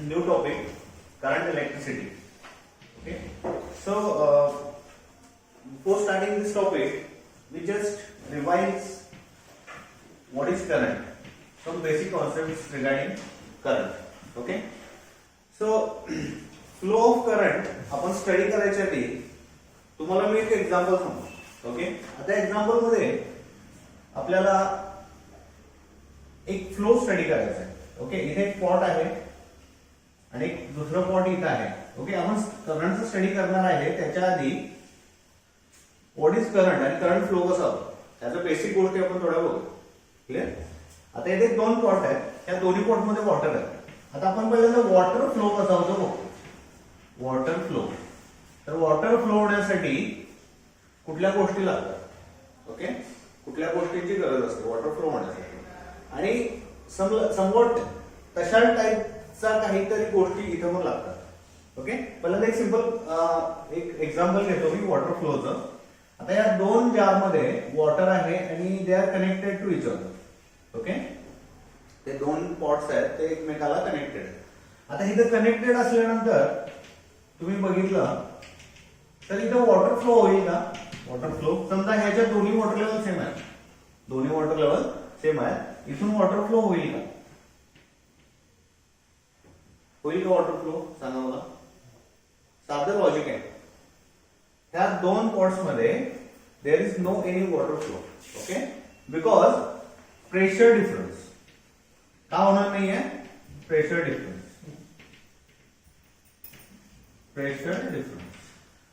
new topic, current electricity. Okay. So before starting this topic, we just revise what is current, some basic concepts regarding current. Okay. So flow of current आपण study करायसाठी तुम्हाला मी एक example सांगतो. Okay. आता example मध्ये आपल्याला एक flow study करायचा आहे. ओके. इथे एक पॉट आहे आणि एक दुसरं पॉट इथं आहे. ओके. आपण करंटचा स्टडी करणार आहे. त्याच्या आधी व्हॉट इज करंट आणि करंट फ्लो कसा होतो त्याच्या बेसिक गोष्टी आपण थोड्या बघू. क्लिअर. आता इथे दोन पॉट आहेत. त्या दोन्ही पॉट मध्ये वॉटर आहे. आता आपण पहिल्यांदा वॉटर फ्लो कसा होतो बघू. Water flow. तर वॉटर फ्लो होण्यासाठी कुठल्या गोष्टी लागतात. ओके. कुठल्या गोष्टींची गरज असते वॉटर फ्लो होण्यासाठी आणि समवट तशा टाईपचा काहीतरी गोष्टी इथं पण लागतात. ओके. पहिल्यांदा एक सिंपल एक एक्झाम्पल घेतो मी वॉटर फ्लोचं. आता या दोन जार मध्ये वॉटर आहे आणि they are connected to each other. Okay. ते दोन पॉट्स आहेत ते एकमेकाला कनेक्टेड आहेत. आता इथं कनेक्टेड असल्यानंतर तुम्ही बघितलं तर इथं वॉटर फ्लो होईल का. वॉटर फ्लो समजा ह्याच्या दोन्ही वॉटर लेवल सेम आहे. दोन्ही वॉटर लेवल सेम आहे. इथून वॉटर फ्लो होईल का. होईल का वॉटर फ्लो सांगा मला. साधं लॉजिक आहे. ह्या दोन पॉट्स मध्ये there is no any water flow. Okay. Because pressure difference का होणार नाहीये. Pressure difference. Pressure difference.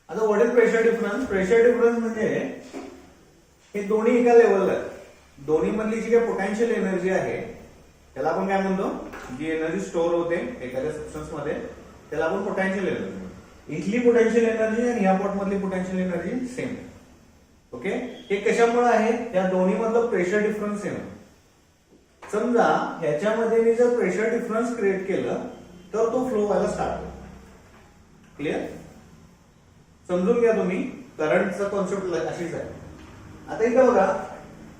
आता what is pressure difference. Pressure difference म्हणजे हे दोन्ही एका लेवलला आहेत. दोन्ही मधली जी काही पोटेन्शियल एनर्जी आहे त्याला आपण काय म्हणतो. जी एनर्जी स्टोअर होते एखाद्या सबस्टन्स मध्ये त्याला आपण पोटेन्शियल एनर्जी. इथली पोटेन्शियल एनर्जी आणि ह्या पॉट मधली पोटेन्शियल एनर्जी सेम. ओके. हे कशामुळे आहे. त्या दोन्ही मधलं प्रेशर डिफरन्स सेम. समजा ह्याच्यामध्ये मी जर प्रेशर डिफरन्स क्रिएट केलं तर तो फ्लो व्हायला स्टार्ट होईल. क्लिअर. समजून घ्या तुम्ही. करंटचा कॉन्सेप्ट अशीच आहे. आता इथं बघा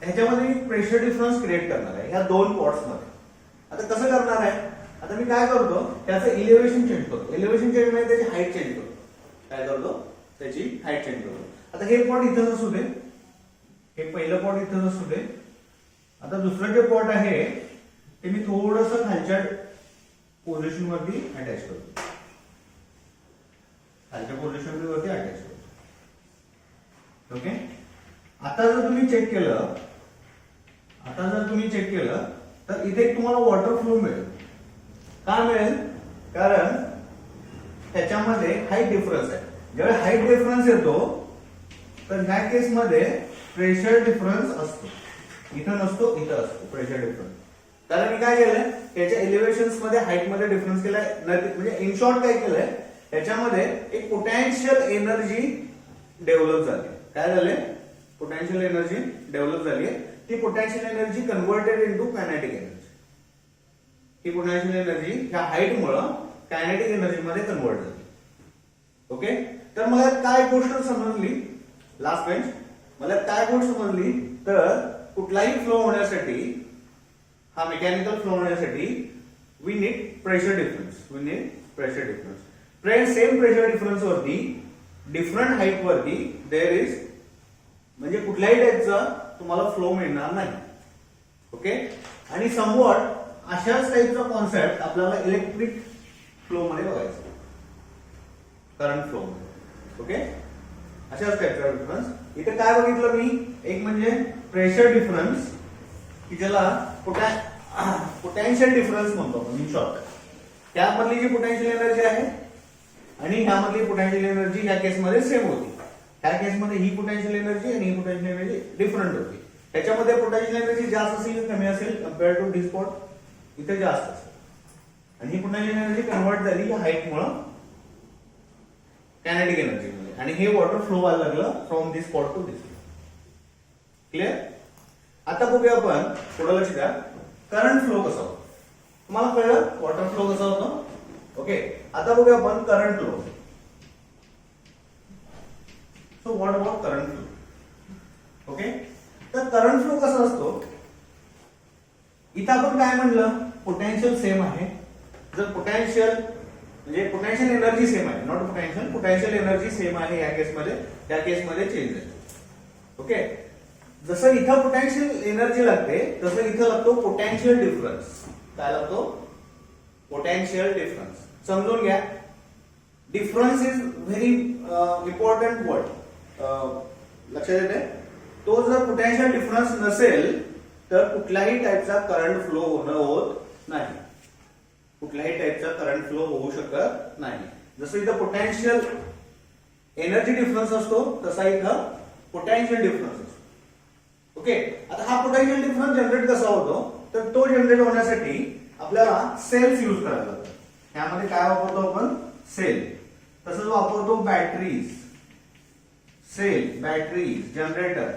ह्याच्यामध्ये मी प्रेशर डिफरन्स क्रिएट करणार आहे ह्या दोन पॉट्स मध्ये. आता कसं करणार आहे. आता मी काय करतो त्याचं इलेव्हेशन चेंज करतो. इलेव्हेशन चेंज म्हणजे त्याची हाईट चेंज करतो. काय करतो त्याची हाईट चेंज करतो. आता हे पॉट इथंच असू दे. हे पहिलं पॉट इथंच असू दे. आता दुसरं जे पॉट आहे ते मी थोडस खालच्या पोझिशन वरती अटॅच करतो. खालच्या पोझिशन वरती अटॅच करतो. ओके. आता जर तुम्ही चेक केलं तर इथे तुम्हाला वॉटर फ्लो मिळेल. का मिळेल. कारण त्याच्यामध्ये हाईट डिफरन्स आहे. ज्यावेळी हाईट डिफरन्स येतो तर ह्या केसमध्ये प्रेशर डिफरन्स असतो. इथं नसतो इथं असतो प्रेशर डिफरन्स. कारण मी काय केलंय त्याच्या एलिव्हेशन्स मध्ये हाईट मध्ये डिफरन्स केलाय. म्हणजे इन शॉर्ट काय केलंय त्याच्यामध्ये एक पोटेन्शियल एनर्जी डेव्हलप झाली. काय झाले. पोटेन्शियल एनर्जी डेव्हलप झाली. ती potential energy converted into kinetic energy. ही पोटेन्शियल एनर्जी ह्या हाईट मुळे कायनेटिक एनर्जी मध्ये कन्व्हर्ट झाली. ओके. तर मला काय गोष्ट समजली लास्ट बेंच. मला काय गोष्ट समजली तर कुठलाही फ्लो होण्यासाठी हा मेकॅनिकल फ्लो होण्यासाठी we need pressure difference. Same pressure difference वरती डिफरंट हाईट वरती देर इज म्हणजे कुठल्याही टाईपचा तुम्हाला फ्लो मिळणार नाही. ओके. आणि समवॉट अशाच टाईपचा कॉन्सेप्ट आपल्याला इलेक्ट्रिक फ्लो मध्ये बघायचा. करंट फ्लो मध्ये. ओके. अशाच टाईपचा डिफरन्स. इथे काय बघितलं मी. एक म्हणजे प्रेशर डिफरन्स की ज्याला पोटेन्शियल डिफरन्स म्हणतो आपण इन शॉर्ट. त्यामधली जी पोटेन्शियल एनर्जी आहे आणि ह्यामधली पोटेन्शियल एनर्जी ह्या केसमध्ये सेम होती. ह्या केसमध्ये ही पोटेन्शियल एनर्जी आणि ही पोटेन्शियल एनर्जी डिफरंट होती. त्याच्यामध्ये पोटेन्शियल एनर्जी जास्त असेल कमी असेल कम्पेअर टू दिस पॉट. इथे जास्त असेल आणि ही पोटेन्शियल एनर्जी कन्वर्ट झाली या हाईट मुळे कायनेटिक एनर्जी मध्ये आणि हे वॉटर फ्लो व्हायला लागलं from this pot to this. Clear. आता बघूया आपण थोडं लक्ष द्या. करंट फ्लो कसा होतो. तुम्हाला कळलं वॉटर फ्लो कसा होतो. ओके. आता बघूया आपण current flow. So what about current flow. Okay. तर करंट फ्लो कसा असतो. इथं आपण काय म्हणलं पोटेन्शियल सेम आहे जर पोटॅन्शियल म्हणजे पोटॅन्शियल एनर्जी सेम आहे, नॉट पोटॅन्शियल एनर्जी सेम आहे या केसमध्ये, त्या केसमध्ये चेंज आहे. ओके, जसं इथं पोटॅन्शियल एनर्जी लागते तसं इथं लागतो पोटॅन्शियल डिफरन्स. काय लागतो? Potential difference. समजून घ्या, difference is very important word. लक्षात येते? तो जर पोटॅन्शियल डिफरन्स नसेल तर कुठल्याही टाईपचा करंट फ्लो होत नाही. कुठल्याही टाईपचा करंट फ्लो होऊ शकत नाही. जसं इथं पोटॅन्शियल एनर्जी डिफरन्स असतो तसा इथं पोटॅन्शियल डिफरन्स असतो. ओके, आता हा पोटॅन्शियल डिफरन्स जनरेट कसा होतो? तर तो जनरेट होण्यासाठी आपल्याला सेल्स युज करायला लागतात. ह्यामध्ये काय वापरतो आपण? सेल. तसंच वापरतो बॅटरीज, सेल, बॅटरीज, जनरेटर.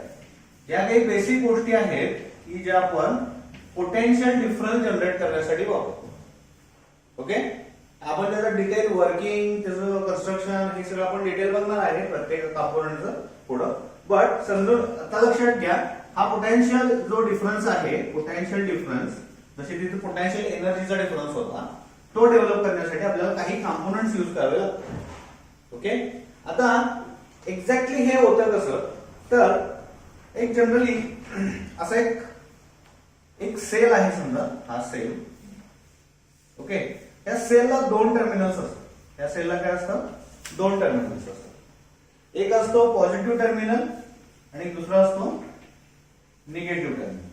या काही बेसिक गोष्टी आहेत की ज्या आपण पोटेन्शियल डिफरन्स जनरेट करण्यासाठी वापरतो. ओके, आपण त्याचं डिटेल वर्किंग, त्याचं कन्स्ट्रक्शन हे सगळं आपण डिटेल बघणार आहे प्रत्येक कंपोनंटचं पुढं. बट समजून आता लक्षात घ्या, हा पोटेन्शियल जो डिफरन्स आहे, पोटेन्शियल डिफरन्स, जसे तिथे पोटेन्शियल एनर्जीचा डिफरन्स होता, तो डेव्हलप करण्यासाठी आपल्याला काही कंपोनंट्स यूज करावे लागतात. ओके, आता एक्झॅक्टली हे होतं कसं? तर एक जनरली असा एक सेल आहे, समजा हा सेल. ओके, या सेलला दोन टर्मिनल्स असतात. या सेलला काय असतं? दोन टर्मिनल्स असतात. एक असतो पॉझिटिव्ह टर्मिनल आणि दुसरा असतो निगेटिव्ह टर्मिनल.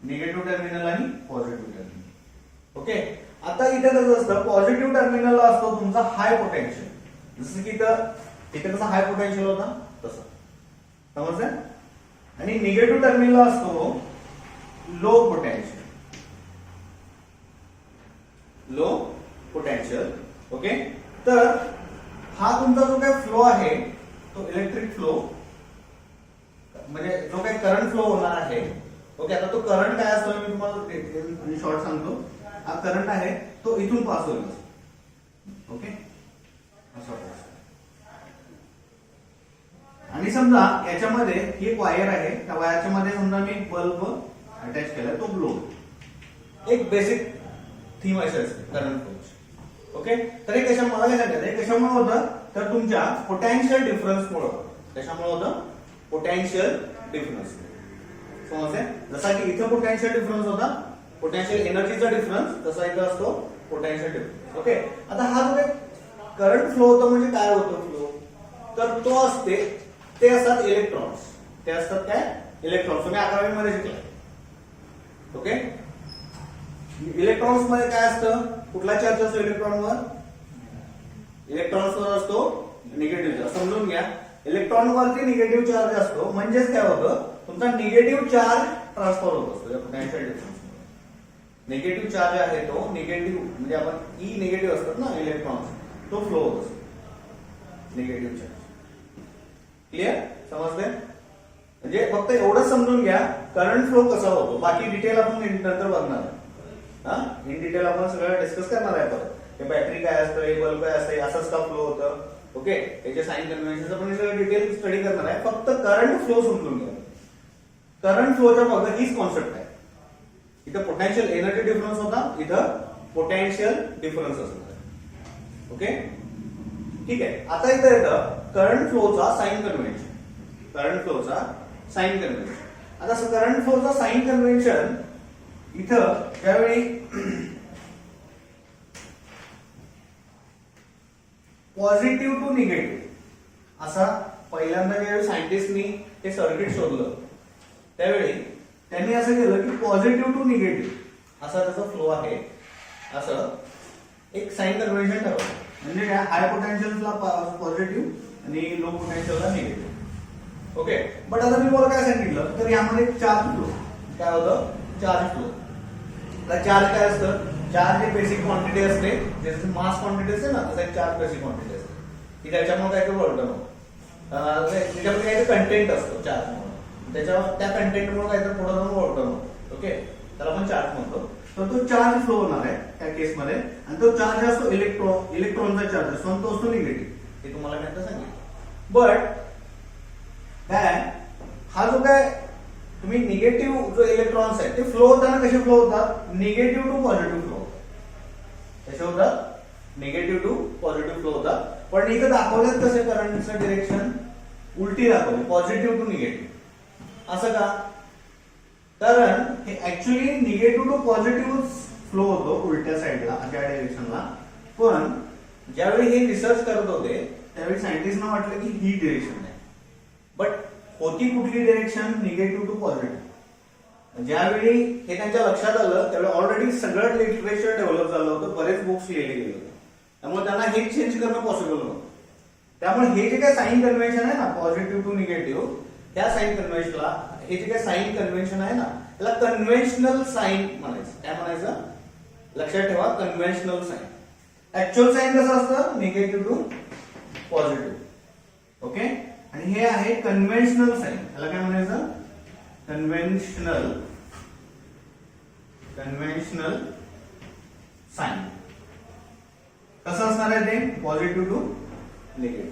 निगेटिव्ह टर्मिनल आणि पॉझिटिव्ह टर्मिनल. ओके, आता इथे कसं असतं? पॉझिटिव्ह टर्मिनलला असतो तुमचा हाय पोटेन्शियल. जसं की इथे कसा हाय पोटेन्शियल होता तसं, समजलं? आणि निगेटिव्ह टर्मिनलला असतो low potential. Low potential. Okay, तर हा तुमचा जो काही फ्लो आहे तो इलेक्ट्रिक फ्लो, म्हणजे जो काही करंट फ्लो होणार आहे. ओके, आता तो करंट काय असतो मी तुम्हाला शॉर्ट सांगतो. हा करंट आहे तो इथून पास होईल. ओके, आणि समजा याच्यामध्ये ही एक वायर आहे, त्या वायरच्या मध्ये समजा मी बल्ब अटॅच केलाय, तो ग्लो. एक बेसिक थीम अशी असते करंट फ्लोची. ओके, तर हे कशामुळे सांगतात? हे कशामुळे होतं? तर तुमच्या पोटॅन्शियल डिफरन्स मुळे. कशामुळे होतं? Potential difference. समजते? जसा की इथं पोटॅन्शियल डिफरन्स होता, पोटॅन्शियल एनर्जीचा डिफरन्स, तसा इथं असतो पोटॅन्शियल डिफरन्स. ओके, आता हा जो काही करंट फ्लो होतो म्हणजे काय होतो फ्लो? तर तो असते, ते असतात इलेक्ट्रॉन्स. ते असतात काय? इलेक्ट्रॉन्स. तुम्ही 11वी मध्ये शिकलाय. ओके, इलेक्ट्रॉन्स मध्ये काय असतं? कुठला चार्ज असतो इलेक्ट्रॉनवर? इलेक्ट्रॉन्सवर असतो निगेटिव्ह चार्ज. समजून घ्या, इलेक्ट्रॉन वरती निगेटिव्ह चार्ज असतो, म्हणजेच काय होतं? तुमचा निगेटिव्ह चार्ज ट्रान्सफर होत असतो पोटॅन्शियल डिफरन्स. निगेटिव्ह चार्ज आहे तो निगेटिव्ह, म्हणजे आपण ई निगेटिव्ह असतात ना इलेक्ट्रॉन्स, तो फ्लो होत असतो निगेटिव्ह चार्ज. क्लिअर? समजले? म्हणजे फक्त एवढंच समजून घ्या करंट फ्लो कसा होतो. बाकी डिटेल आपण नंतर बघणार आहे. इन डिटेल आपण सगळं डिस्कस करणार आहे. परत बॅटरी काय असतं, हे बल्ब काय असतं, असंच का फ्लो होतं. ओके, त्याचे साइन कन्व्हेन्शन आपण सगळं डिटेल स्टडी करणार आहे. फक्त करंट फ्लो समजून घ्या. करंट फ्लोच्या मागे हीच कॉन्सेप्ट आहे. इथं पोटॅन्शियल एनर्जी डिफरन्स होता, इथं पोटॅन्शियल डिफरन्स असतो. ओके, ठीक आहे. आता इथं येतं करंट फ्लोचा साइन कन्व्हेन्शन. करंट फ्लोचा साइन कन्व्हेन्शन. आता करंट फ्लोचा साइन कन्व्हेन्शन इथं ज्यावेळी पॉझिटिव्ह टू निगेटिव्ह असा पहिल्यांदा ज्यावेळी सायंटिस्टनी हे सर्किट शोधलं त्यावेळी त्यांनी असं केलं की पॉझिटिव्ह टू निगेटिव्ह असा त्याचा फ्लो आहे असं एक साइन कन्व्हेन्शन ठरवलं. म्हणजे हाय पोटेन्शियलला पॉझिटिव्ह आणि लो पोटेन्शियलला निगेटिव्ह. ओके, बट आता मी मला काय सांगितलं तर यामध्ये चार्ज फ्लो काय होतं? Charge flow. चार्ज काय असतं? चार्ज हे बेसिक क्वांटिटी असते, जसं मास क्वांटिटी असते ना तसं एक चार्ज बेसिक क्वांटिटी असते की त्याच्यामुळे काय वर्क होतं, त्याच्यामध्ये काही कंटेंट असतो चार्ज म्हणून, त्या कंटेंटमुळे काहीतरी पुढे जाऊन वर्क होतं. ओके, त्याला आपण चार्ज म्हणतो. तर तो चार्ज फ्लो होणार आहे त्या केसमध्ये आणि तो चार्ज असतो इलेक्ट्रॉनचा चार्ज असतो आणि तो असतो निगेटिव्ह. हे तुम्हाला मी आता सांगितलं. बट काय हा जो काय तुम्ही निगेटिव्ह जो इलेक्ट्रॉन्स आहेत ते फ्लो होताना कसे फ्लो होतात? निगेटिव्ह टू पॉझिटिव्ह फ्लो होतात. कसे होतात निगेटिव्ह टू पॉझिटिव्ह फ्लो होतात. पण इथं दाखवलं कसे करंटचं डिरेक्शन उलटी दाखवली पॉझिटिव्ह टू निगेटिव्ह. असं का? कारण हे actually negative to positive flow होतो उलट्या साईडला त्या डायरेक्शनला. पण ज्यावेळी हे रिसर्च करत होते त्यावेळी सायंटिस्टना वाटलं की ही डिरेक्शन आहे. बट होती कुठली डिरेक्शन? Negative to positive. ज्यावेळी हे त्यांच्या लक्षात आलं त्यावेळी ऑलरेडी सगळं लिटरेचर डेव्हलप झालं होतं, बरेच बुक्स लिहिले गेले होते. त्यामुळे त्यांना हे चेंज करणं पॉसिबल नव्हतं. त्यामुळे हे जे काही साइन कन्व्हेन्शन आहे ना पॉझिटिव्ह टू निगेटिव्ह, त्या साइन कन्व्हेन्शनला हे जे काही साइन कन्व्हेन्शन आहे ना त्याला कन्व्हेन्शनल साइन म्हणायचं. काय म्हणायचं? लक्षात ठेवा, कन्व्हेन्शनल साइन. ऍक्च्युअल साइन कसं असतं? Negative to positive. ओके. आणि हे आहे कन्व्हेन्शनल साइन. त्याला काय म्हणायचं? Conventional sign. कसं असणार आहे ते? Positive to negative.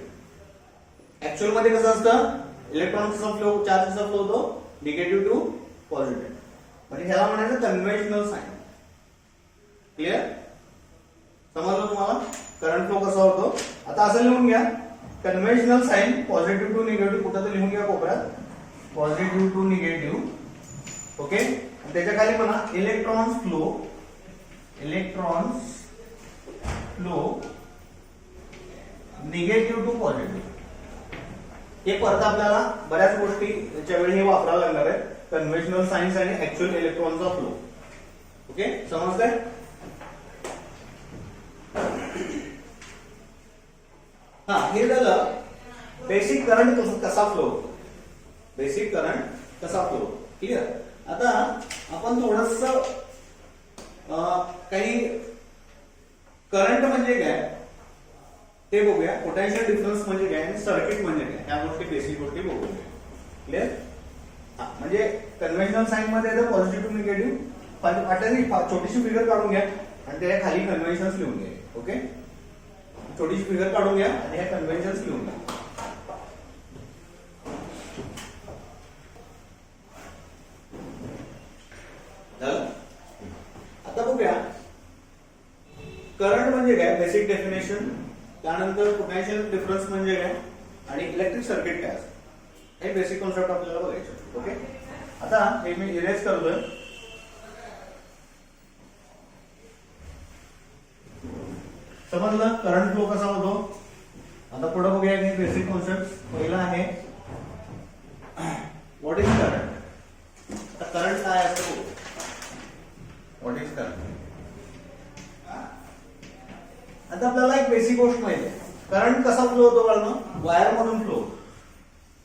ऍक्च्युअल मध्ये कसं असतं? इलेक्ट्रॉनचा फ्लो, चार्जचा फ्लो होतो निगेटिव्ह टू पॉझिटिव्ह. म्हणजे ह्याला म्हणायचं कन्व्हेन्शनल साइन. क्लिअर? समजलं तुम्हाला करंट फ्लो कसा होतो? आता असं लिहून घ्या, conventional sign positive to negative कुठं तर लिहून घ्या कोपऱ्यात, पॉझिटिव्ह टू निगेटिव्ह. ओके. त्याच्या खाली म्हणा electrons flow negative to positive. हे परत आपल्याला बऱ्याच गोष्टीच्या वेळी हे वापरायला लागणार आहे, कन्व्हेन्शनल सायन्स आणि ऍक्च्युअल इलेक्ट्रॉनचा फ्लो. ओके, समजतंय? हा, हे झालं बेसिक करंट कसा फ्लो होतो. बेसिक करंट कसा फ्लो. क्लिअर? आता आपण थोडस काही करंट म्हणजे काय ते बघूया, पोटेन्शियल डिफरन्स म्हणजे काय आणि सर्किट म्हणजे काय, या गोष्टी बेसिक गोष्टी बघूया. क्लिअर? म्हणजे कन्व्हेन्शनल साइन मध्ये येतं पॉझिटिव्ह टू निगेटिव्ह. आता छोटीशी फिगर काढून घ्या आणि त्या खाली कन्व्हेन्शन्स लिहून घ्या. ओके, छोटीशी फिगर काढून घ्या आणि ह्या कन्व्हेन्शन्स लिहून घ्या. आता बघूया करंट म्हणजे काय, बेसिक डेफिनेशन, त्यानंतर पोटेन्शियल डिफरन्स म्हणजे काय आणि इलेक्ट्रिक सर्किट काय असतं, हे बेसिक कॉन्सेप्ट आपल्याला बघायचे. ओके, आता हे मी इरेज करतोय. समजलं करंट फ्लो कसा होतो. आता पुढे बघूया की बेसिक कॉन्सेप्ट. पहिला आहे व्हॉट इज करंट. आता करंट काय असतो, व्हॉट इज करंट. आता आपल्याला एक बेसिक गोष्ट माहिती आहे, करंट कसा फ्लो होतो कळलं, वायर मधून फ्लो.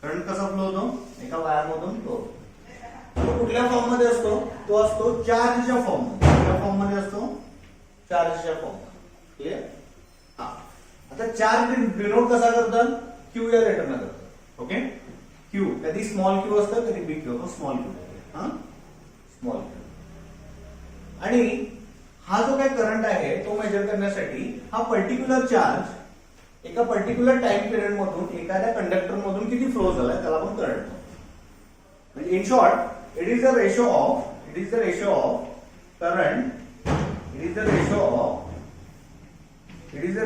करंट कसा फ्लो होतो, एका वायर मधून फ्लो. तो कुठल्या फॉर्म मध्ये असतो, तो असतो चार्जच्या फॉर्म मध्ये. कुठल्या फॉर्म मध्ये असतो, चार्जच्या फॉर्म. क्लिअर? हा, आता चार्ज डिनोट कसा करतात, क्यू या लेटरने करतात. ओके, क्यू कधी स्मॉल क्यू असतं, कधी बिग क्यू असतो. स्मॉल क्यू, हा स्मॉल क्यू. आणि हा जो काही करंट आहे तो मेजर करण्यासाठी हा पर्टिक्युलर चार्ज एका पर्टिक्युलर टाइम पिरियड मधून एखाद्या कंडक्टर मधून किती फ्लो झालाय त्याला आपण करंट. म्हणजे in short it is the ratio of current, it is the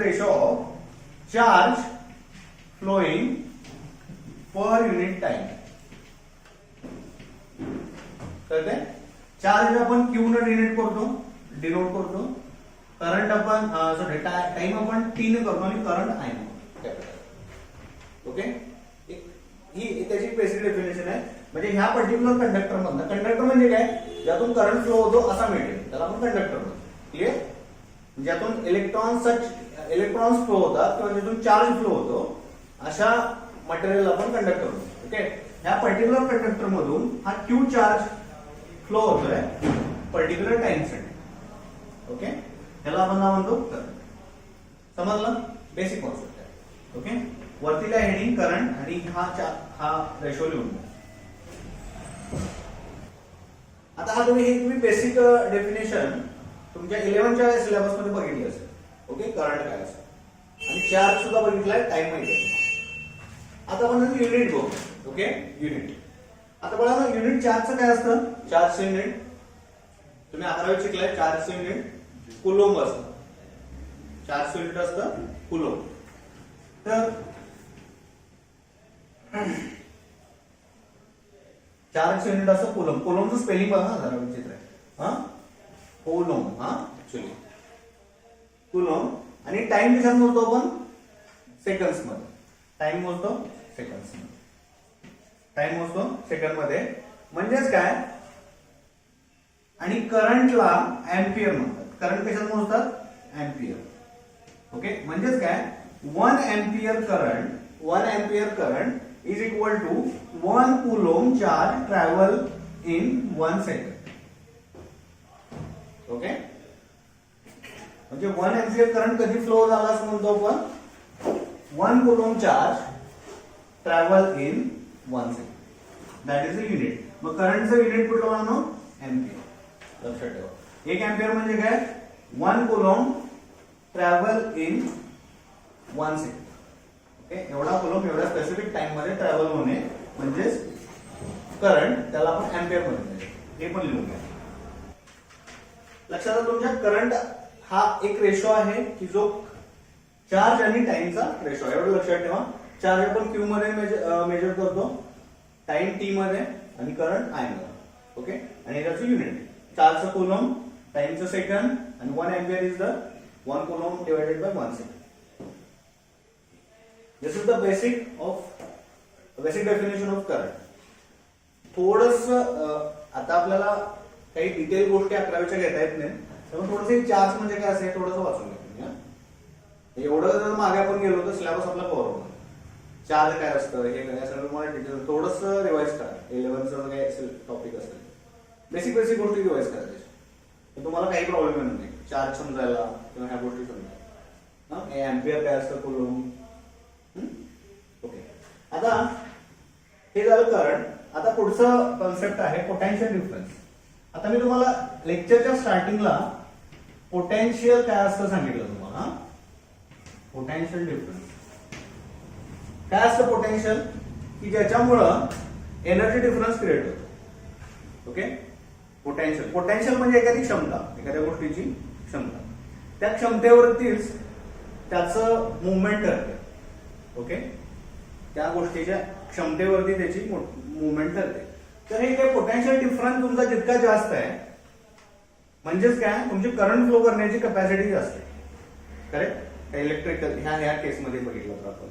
ratio of charge flowing per unit time. कळतंय? चार्ज आपण क्यू न डिनोट करतो, करंट आपण सॉरी टाइम आपण टी ने करतो आणि करंट आय ने. ओके, ही त्याची बेसिक डेफिनेशन आहे. म्हणजे ह्या पर्टिक्युलर कंडक्टर मधनं, कंडक्टर म्हणजे काय, ज्यातून करंट फ्लो होतो असा मीडियम, त्याला आपण कंडक्टर म्हणतो. क्लिअर? ज्यातून इलेक्ट्रॉन्स फ्लो होतात किंवा ज्यातून चार्ज फ्लो होतो अशा मटेरियल आपण कंडक्टर म्हणतो. ओके, ह्या पर्टिक्युलर कंडक्टर मधून हा क्यू चार्ज फ्लो होतोय पर्टिक्युलर टाइम साठी. ओके, ह्याला आपण नाव म्हणतो करंट. समजलं? बेसिक कॉन्सेप्ट आहे. ओके, वरतीला हेडिंग करंट आणि हा रेशो लिहून. आता हा तुम्ही बेसिक डेफिनेशन तुमच्या 11च्या सिलेबस मध्ये बघितली असेल. ओके, करंट काय असतं आणि चार्ज सुद्धा बघितलाय, टाइम माहिती आहे. आता आपण युनिट बघू. Okay, unit. आता बघा ना, युनिट चार्जचं काय असतं, चार्जचं युनिट तुम्ही 11वीत शिकलाय. चार्जचं युनिट कुलोम्ब असतं. चार्जचं युनिट असतं कुलोम. तर चार्जचं युनिट असतं कुलोम. कुलोमचं स्पेलिंग बघा जरा विचित्र आहे. हा कुलोम, हा ऍक्च्युअली कुलोम. आणि टाइम कशात मोजतो आपण? सेकंड्स मध्ये. टाइम मोजतो सेकंड्स मध्ये. टाइम मोजतो सेकंड मध्ये. म्हणजेच काय? आणि करंटला एम्पियर म्हणतात. करंट कशात मोजतात? एम्पियर. ओके, म्हणजेच काय? 1 ampere current is equal to 1 coulomb charge travel in 1 second. Okay, म्हणजे 1 एम्पियर करंट कधी फ्लो झाला असं म्हणतो आपण? 1 coulomb charge travel in 1 second. That is the unit. मग करंटचं युनिट कुठलं म्हणू? एम्पियर. लक्षात ठेवा. 1 एम्पियर म्हणजे काय? 1 coulomb travel in 1 second. Okay, एवढा कुलोम एवढ्या स्पेसिफिक टाइम मध्ये ट्रॅव्हल होणे म्हणजेच करंट. त्याला आपण एम्पियर मध्ये हे पण लिहून घ्या. लक्षात तुमच्या करंट हा एक रेशो आहे की जो चार्ज आणि टाइमचा रेशो आहे. एवढं लक्षात ठेवा. चार्ज आपण क्यू मध्ये मेजर करतो, टाइम टी मध्ये आणि करंट आय मध्ये. ओके, आणि त्याचं युनिट चार्जचं कुलोम, टाइमचं सेकंड आणि 1 ampere is the 1 coulomb divided by 1 second. This is the basic definition of current. थोडस आता आपल्याला काही डिटेल गोष्टी 11वीच्या घेता येत नाही, त्यामुळे थोडंसं चार्ज म्हणजे काय असेल थोडंसं वाचून घ्या. एवढं जर मागे आपण गेलो तर सिलेबस आपला कव्हर होणार. चार्ज काय असतं हे काय सगळं मला डिटेल थोडंसं रिवाइज करा. 11चं काय टॉपिक असेल बेसिक गोष्टी रिवाइज करा. त्याच्या तुम्हाला काही प्रॉब्लेम येणार नाही चार्ज समजायला किंवा ह्या गोष्टी समजायला. एम्पियर काय असतं, कुलोम. ओके, आता हे झालं करंट. आता पुढचं कॉन्सेप्ट आहे पोटेन्शियल डिफरन्स. आता मी तुम्हाला लेक्चरच्या स्टार्टिंगला पोटेन्शियल काय असतं सांगितलं तुम्हाला. पोटेन्शियल डिफरन्स काय असतं? पोटेन्शियल की ज्याच्यामुळं एनर्जी डिफरन्स क्रिएट होतो. ओके, पोटेन्शियल म्हणजे एखादी क्षमता, एखाद्या गोष्टीची क्षमता. त्या क्षमतेवरतीच त्याचं मुवमेंट ठरते. ओके, त्या गोष्टीच्या क्षमतेवरती त्याची मुवमेंट ठरते. तर हे काय पोटेन्शियल डिफरन्स तुमचा जितका जास्त आहे म्हणजेच काय तुमची करंट फ्लो करण्याची कॅपॅसिटी जास्त आहे. करेक्ट. इलेक्ट्रिकल ह्या केसमध्ये बघितलं तर आपण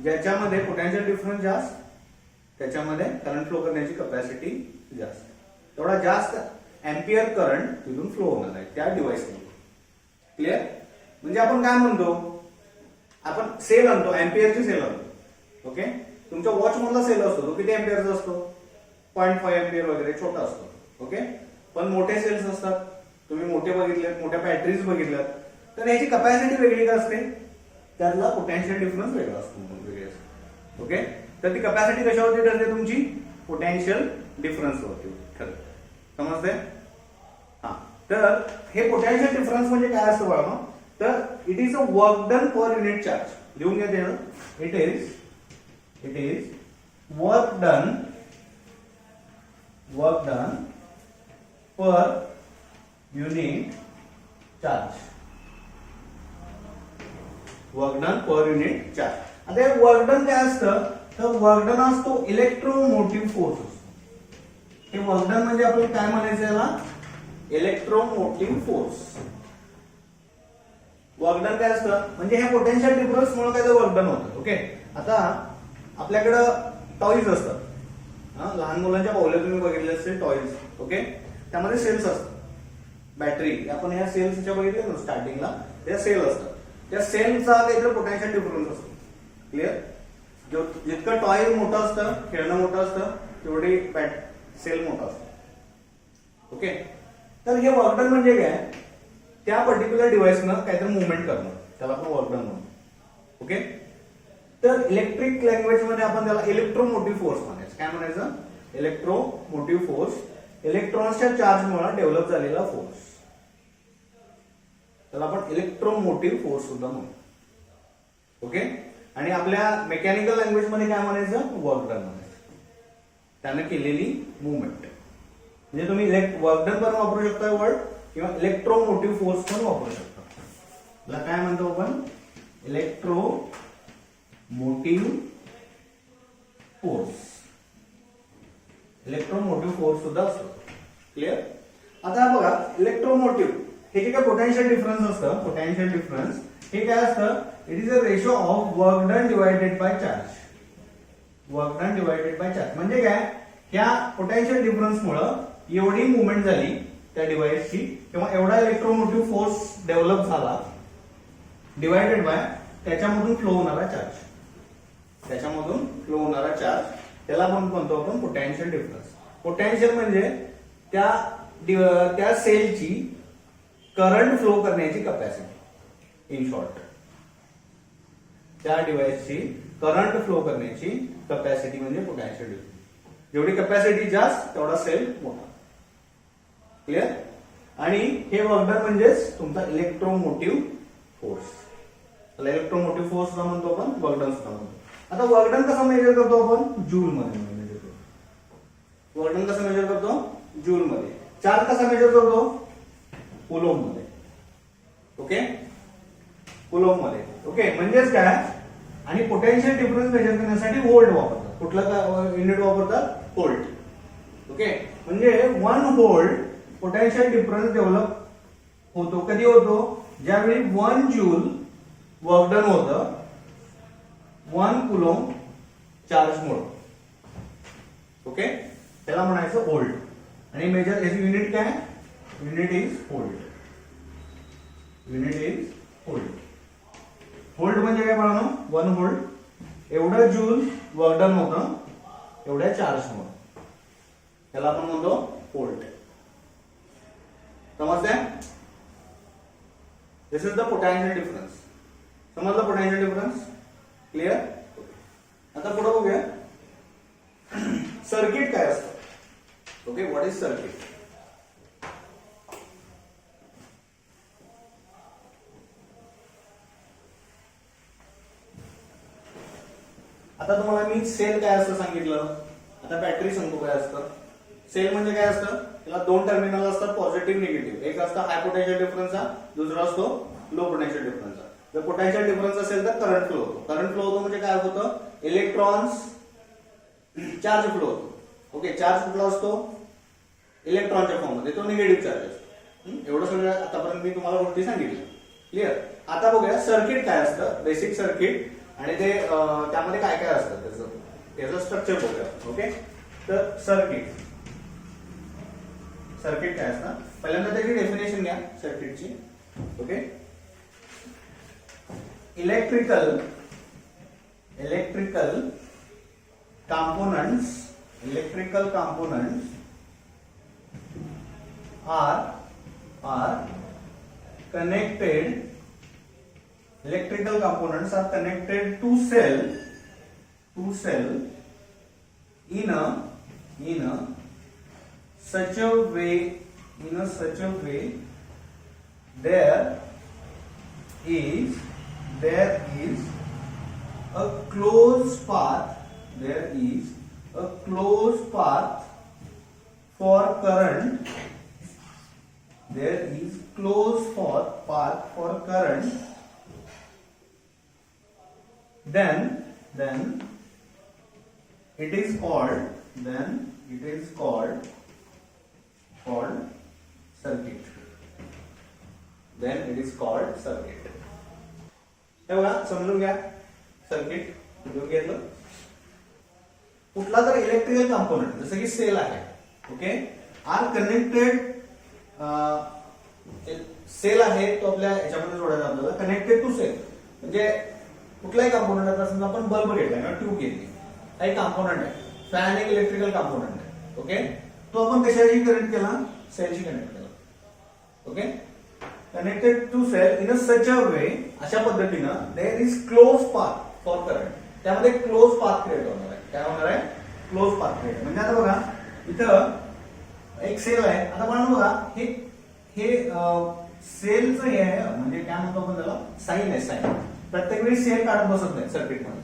ज्याच्यामध्ये पोटेन्शियल डिफरन्स जास्त त्याच्यामध्ये करंट फ्लो करण्याची कॅपॅसिटी जास्त. तेवढा जास्त एम्पियर करंट तिथून फ्लो होणार आहे त्या डिव्हाइसमध्ये. क्लिअर. म्हणजे आपण काय म्हणतो, आपण सेल आणतो, एम्पियरची सेल आणतो. ओके, तुमच्या वॉच मधला सेल असतो तो किती एम्पियरचा असतो? 0.5 एम्पियर वगैरे छोटा असतो. ओके, पण मोठे सेल्स असतात. तुम्ही मोठे बघितलेत, मोठ्या बॅटरीज बघितल्यात, तर याची कॅपॅसिटी वेगळी का असते? त्यातला पोटेन्शियल डिफरन्स वेगळा असतो. ओके, तर ती कॅपॅसिटी कशावरती ठरते तुमची? पोटेन्शियल डिफरन्स वरती ठरते. समजते? हा, तर हे पोटेन्शियल डिफरन्स म्हणजे काय असतं बाळा? तर it is a work done per unit charge. लिहून घ्या ते. It is work done per unit charge. Work done per unit charge. आता हे वर्क डन काय असतं? तर वर्क डन असतो इलेक्ट्रोमोटिव्ह फोर्स असतो. हे वर्क डन म्हणजे आपण काय म्हणायचं याला? Electromotive force. वर्क डन काय असतं? म्हणजे हे पोटेन्शियल डिफरन्स मुळे काय वर्क डन होतं. ओके, आता आपल्याकडं टॉईज असतात. लहान मुलांच्या पावल्या तुम्ही बघितले असतील टॉईज. ओके, त्यामध्ये सेल्स असतात. बॅटरी आपण ह्या सेल्सच्या बघितल्या ना स्टार्टिंगला, त्या सेल असतात. त्या सेलचा काहीतरी पोटेन्शियल डिफरन्स असतो. क्लिअर. जितकं टॉय मोठं असतं, खेळणं मोठं असतं, तेवढी सेल मोठा असतो. ओके, तर हे वर्क डन म्हणजे काय? त्या पर्टिक्युलर डिव्हाइसनं काहीतरी मुवमेंट करणं, त्याला आपण वर्क डन म्हणतो. ओके, तर इलेक्ट्रिक लँग्वेज मध्ये आपण त्याला इलेक्ट्रोमोटिव्ह फोर्स म्हणायचं. काय म्हणायचं? Electromotive force. इलेक्ट्रॉन्सच्या चार्जमुळे डेव्हलप झालेला फोर्स, त्याला आपण इलेक्ट्रोमोटिव्ह फोर्स सुद्धा म्हणतो. ओके, आणि आपल्या मेकॅनिकल लँग्वेज मध्ये काय म्हणायचं? वर्क डन म्हणायचं. त्याने केलेली मुवमेंट. म्हणजे तुम्ही वर्क डन पण वापरू शकता वर्ड, किंवा इलेक्ट्रोमोटिव्ह फोर्स पण वापरू शकता. याला काय म्हणतो आपण? Electromotive force. इलेक्ट्रोमोटिव्ह फोर्स सुद्धा असतो. क्लिअर? आता बघा इलेक्ट्रोमोटिव्ह हे जे काय पोटेन्शियल डिफरन्स असतं, पोटेन्शियल डिफरन्स हे काय असतं? It is a ratio of work done divided by charge. Work done divided by charge म्हणजे काय? ह्या पोटेन्शियल डिफरन्स मुळे एवढी मुवमेंट झाली त्या डिव्हाइसची किंवा एवढा इलेक्ट्रोमोटिव्ह फोर्स डेव्हलप झाला डिवायडेड बाय त्याच्यामधून फ्लो होणारा चार्ज. त्याच्यामधून फ्लो होणारा चार्ज त्याला आपण म्हणतो आपण पोटेन्शियल डिफरन्स. पोटेन्शियल म्हणजे त्या सेलची करंट फ्लो करण्याची कपॅसिटी. इन शॉर्ट त्या डिव्हाइसची करंट फ्लो करण्याची कपॅसिटी म्हणजे पोटेन्शियल डिफरन्स. जेवढी कपॅसिटी जास्त तेवढा सेल मोठा. क्लिअर? आणि हे वर्क डन म्हणजेच तुमचा इलेक्ट्रोमोटिव्ह फोर्स. इलेक्ट्रोमोटिव्ह फोर्स सुद्धा म्हणतो आपण, वर्क डन सुद्धा म्हणतो. आता वर्क डन कसं मेजर करतो आपण? जूल मध्ये मेजर करतो. वर्क डन कसं मेजर करतो? जूल मध्ये. चार्ज कसा मेजर करतो? कुलोम मध्ये. ओके, कुलोम मध्ये. ओके, म्हणजेच काय? आणि पोटेन्शियल डिफरन्स मेजर करण्यासाठी व्होल्ट वापरतात. कुठलं युनिट वापरतात? व्होल्ट. ओके, म्हणजे 1 व्होल्ट पोटेन्शियल डिफरन्स डेव्हलप होतो. कधी होतो? ज्यावेळी 1 जूल वर्क डन होतं 1 कुलोम चार्ज मुळे. ओके, त्याला म्हणायचं व्होल्ट. आणि मेजर याची युनिट काय? Unit is volt. Unit is volt. Volt म्हणजे काय पाहणं? 1 व्होल्ट एवढं जूल वर्क डन होतं एवढ्या चार्ज मुळे. त्याला आपण म्हणतो व्होल्ट. समजतंय? दिस इज द पोटेन्शियल डिफरन्स. समजलं पोटेन्शियल डिफरन्स? क्लिअर? आता पुढे बघूया सर्किट काय असतं. Okay, what is circuit? आता तुम्हाला मी सेल काय असतं सांगितलं. आता बॅटरी सांगतो काय असतं. सेल म्हणजे काय असतं? त्याला 2 टर्मिनल असतात, पॉझिटिव्ह निगेटिव्ह. एक असतं हाय पोटेन्शियल डिफरन्सचा, दुसरा असतो लो पोटेन्शियल डिफरन्सचा. जर पोटेन्शियल डिफरन्स असेल तर करंट फ्लो होतो. करंट फ्लो होतो म्हणजे काय होतं? इलेक्ट्रॉन्स चार्ज फ्लो होतो. ओके, चार्ज कुठला असतो? इलेक्ट्रॉनच्या फॉर्म मध्ये, तो निगेटिव्ह चार्ज असतो. एवढं सगळं आतापर्यंत मी तुम्हाला गोष्टी सांगितलं. क्लिअर? आता बघूया सर्किट काय असतं, बेसिक सर्किट. आणि ते त्यामध्ये काय काय असतं त्याचं स्ट्रक्चर बघूया. ओके, तर सर्किट काय असतं? पहिल्यांदा त्याची डेफिनेशन घ्या सर्किटची. Okay, electrical components are connected. Electrical components are connected to cell in a such a way there is a closed path for current. There is closed path for current. Then it is called circuit. Then it is called circuit. हे बघा समजून घ्या. Circuit समजून घेतलं. कुठला तर electrical component जसं की सेल आहे. Okay, R connected. सेल आहे तो आपल्या याच्यामध्ये जोडायचा आपल्याला. कनेक्टेड टू सेल म्हणजे कुठलाही कंपोनेंट आता समजा आपण बल्ब घेतला किंवा ट्यूब घेतली, हा एक कंपोनेंट आहे. फॅन एक इलेक्ट्रिकल कंपोनेंट आहे. ओके, तो आपण कशाशी कनेक्ट केला? सेलशी कनेक्ट केला. Okay, connected to cell in a such a way, अशा पद्धतीनं there is close path for current. त्यामध्ये क्लोज पाथ क्रिएट होणार आहे. काय होणार आहे? Close path create. म्हणजे आता बघा इथं एक सेल आहे. आता मला बघा हे सेलचं हे आहे, म्हणजे काय म्हणतो आपण त्याला? साईन आहे. साईन प्रत्येक वेळी सेल काढत बसत नाही सर्किट मध्ये.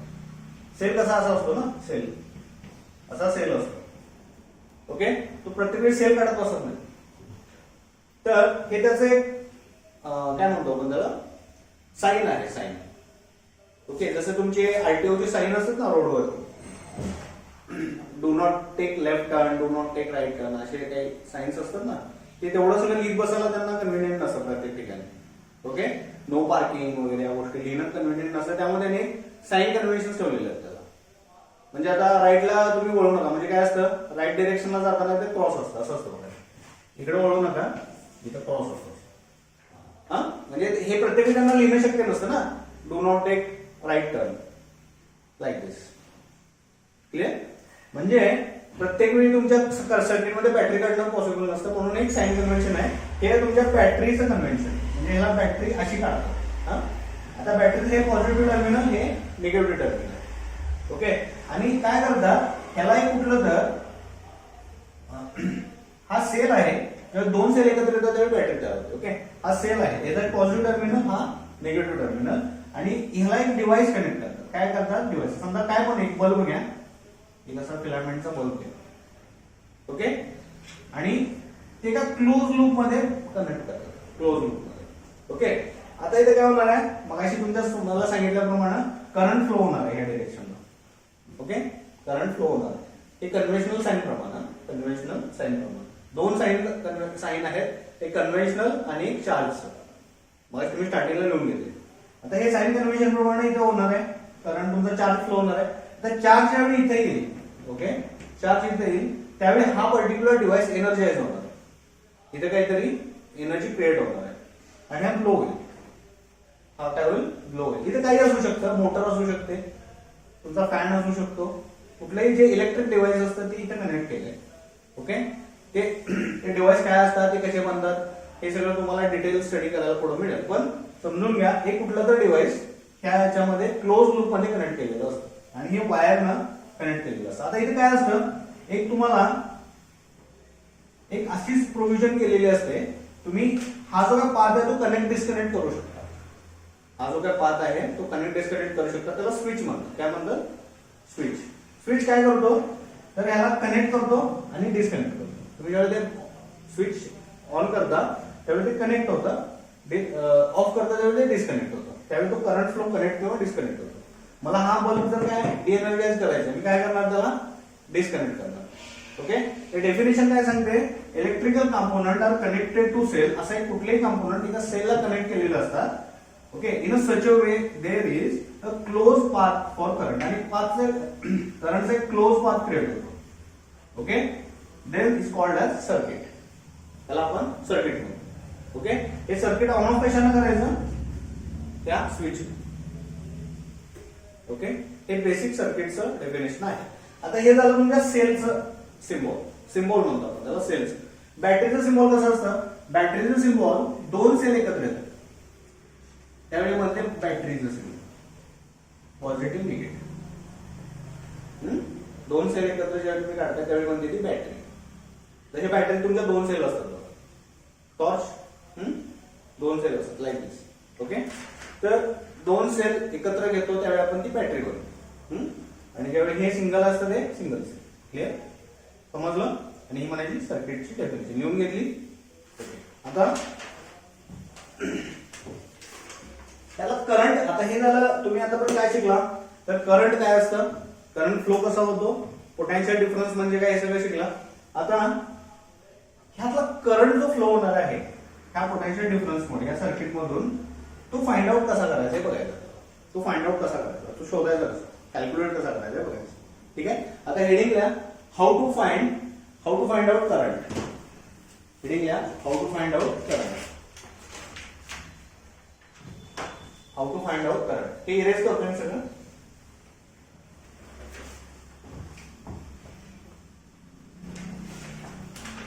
सेल कसा असा असतो ना, सेल असा सेल असतो. ओके, तो प्रत्येक वेळी सेल काढत बसत नाही. तर हे त्याचं एक काय म्हणतो आपण त्याला? साईन आहे, साईन. ओके, जसं तुमचे आरटीओचे साईन असतात ना रोडवर, do not take left turn, do not take right turn, असे काही साईन्स असतात ना, ते तेवढं सगळं लिहित बसायला त्यांना कन्व्हिनियंट नसतं प्रत्येक ठिकाणी. ओके, नो पार्किंग वगैरे या गोष्टी लिहिणं कन्व्हिनियंट नसतं, त्यामुळे त्यांनी साईन कन्व्हेन्शन ठेवलेले आहेत त्याला. म्हणजे आता राईटला तुम्ही वळू नका, म्हणजे काय असतं, राईट डिरेक्शनला जाताना ते क्रॉस असतं, असं असतं बघा. इकडे वळू नका, इथं क्रॉस असतो. हा, म्हणजे हे प्रत्येक त्यांना लिहिणं शक्य नसतं ना, do not take right turn like this. Clear? म्हणजे प्रत्येक वेळी तुमच्या सर्किटमध्ये बॅटरी काढणं पॉसिबल नसतं, म्हणून एक साईन कन्व्हेन्शन आहे. हे तुमच्या बॅटरीचं कन्व्हेन्शन, म्हणजे ह्याला बॅटरी अशी काढतात. हा, आता बॅटरीचं हे पॉझिटिव्ह टर्मिनल, हे निगेटिव्ह टर्मिनल. ओके, आणि काय करतात, ह्याला एक कुठलं तर हा सेल आहे, जेव्हा दोन सेल एकत्र येतात तेव्हा बॅटरी तयार होते. ओके, हा सेल आहे, याचा पॉझिटिव्ह टर्मिनल, हा निगेटिव्ह टर्मिनल, आणि ह्याला एक डिव्हाइस कनेक्ट करतात. काय करतात, डिव्हाइस. समजा काय पण एक बल्ब घ्या, एक असा फिलामेंटचा बल्ब घ्या. ओके, आणि ते एका क्लोज लूप मध्ये कनेक्ट करतात, क्लोज लूप मध्ये. ओके, आता इथे काय होणार आहे, मगाशी तुम्हाला सांगितल्याप्रमाणे करंट फ्लो होणार आहे ह्या डिरेक्शनला. ओके, करंट फ्लो होणार आहे. हे कन्व्हेन्शनल साईन प्रमाणे, कन्व्हेन्शनल साईन प्रमाणे दोन साईन आहेत, एक कन्व्हेन्शनल आणि एक चार्जचं. मग तुम्ही स्टार्टिंगला लिहून घेतले. आता हे साईन कन्व्हेन्शन प्रमाणे इथे होणार आहे, करंट तुमचा चार्ज फ्लो होणार आहे. आता चार्ज ज्यावेळी इथे येईल, ओके, चार्ज इथे येईल, त्यावेळी हा पर्टिक्युलर डिव्हाइस एनर्जाइज होणार आहे. इथे काहीतरी एनर्जी क्रिएट होणार आहे आणि हा ग्लो होईल. हा त्यावेळी ग्लो होईल. इथे काही असू शकतं, मोटर असू शकते, तुमचा फॅन असू शकतो, कुठलंही जे इलेक्ट्रिक डिव्हाइस असतं ते इथे कनेक्ट केलंय. ओके, ते डिव्हाइस काय असतात, ते कसे बनतात, हे सगळं तुम्हाला डिटेल स्टडी करायला पुढे मिळेल. पण समजून घ्या, हे कुठलं तर डिव्हाइस ह्याच्यामध्ये क्लोज लूप मध्ये कनेक्ट केलेलं असतं आणि हे वायरनं कनेक्ट केलेलं असतं. आता इथे काय असतं, एक तुम्हाला एक अशीच प्रोव्हिजन केलेली असते, तुम्ही हा जो काय पाथ आहे तो कनेक्ट डिस्कनेक्ट करू शकता. हा जो काय पाथ आहे तो कनेक्ट डिस्कनेक्ट करू शकता, त्याला स्विच म्हणतात. काय म्हणतात, स्विच. स्विच काय करतो, तर याला कनेक्ट करतो आणि डिस्कनेक्ट करतो. तुम्ही ज्यावेळी ते स्विच ऑन करता त्यावेळी ते कनेक्ट होतं, ऑफ करता त्यावेळी ते डिस्कनेक्ट होतं. त्यावेळी तो करंट फ्लो कनेक्ट किंवा डिस्कनेक्ट होतो. मला हा बल्ब जर काय डीएनर्जाइज करायचा, मी काय करणार, त्याला डिस्कनेक्ट करणार. ओके, हे डेफिनेशन काय सांगते, electrical component are connected to cell. असं एक कुठलेही कंपोनंट एका सेलला कनेक्ट केलेलं असतात. Okay, in a such a way there is a close path for current, आणि करंटचा एक क्लोज पाथ क्रिएट होतो. Okay, then is called as circuit. त्याला आपण सर्किट म्हणतो. ओके, हे सर्किट ऑन ऑफ कशाने करायचं, त्या स्विच. ओके, हे बेसिक सर्किटचं डेफिनेशन आहे. आता हे झालं तुमच्या सेलचं सिम्बॉल म्हणतो आपण त्याला, सेलचं. बॅटरीचं सिम्बॉल कसं असतं, बॅटरीचं सिम्बॉल दोन सेल एकत्र येतात त्यावेळी म्हणते बॅटरीचं सिम्बॉल, पॉझिटिव्ह निगेटिव्ह. दोन सेल एकत्र जेव्हा तुम्ही काढता त्यावेळी म्हणते ती बॅटरी. तसे बॅटरी तुमच्या दोन सेल असतात, टॉर्च दोन सेल असतात लाईक दिस. ओके, तर दोन सेल एकत्र घेतो त्यावेळी आपण ती बॅटरी बनवतो. आणि ज्यावेळी हे सिंगल असतं ते सिंगल सेल. क्लिअर, समजलं? आणि ही म्हणायची सर्किटची डेफिनेशन लिहून घेतली. आता त्याला करंट, आता हे झालं, तुम्ही आता पण काय शिकला, तर करंट काय असतं, करंट फ्लो कसा होतो, पोटेन्शियल डिफरन्स म्हणजे काय, हे सगळं शिकला. आता ह्यातला करंट जो फ्लो होणार आहे ह्या पोटेन्शियल डिफरन्स मध्ये या सर्किट मधून, तो फाइंड आउट कसा करायचा हे बघायचा. तो फाइंड आउट कसा करायचा, तो शोधायचा कसा, कॅल्क्युलेट कसा करायचा बघायचं. ठीक आहे, आता हेडिंग लिहा, how to find out current. Heading लिहा, how to find out current. How to find out current. हे इरेज करतो मी सगळं.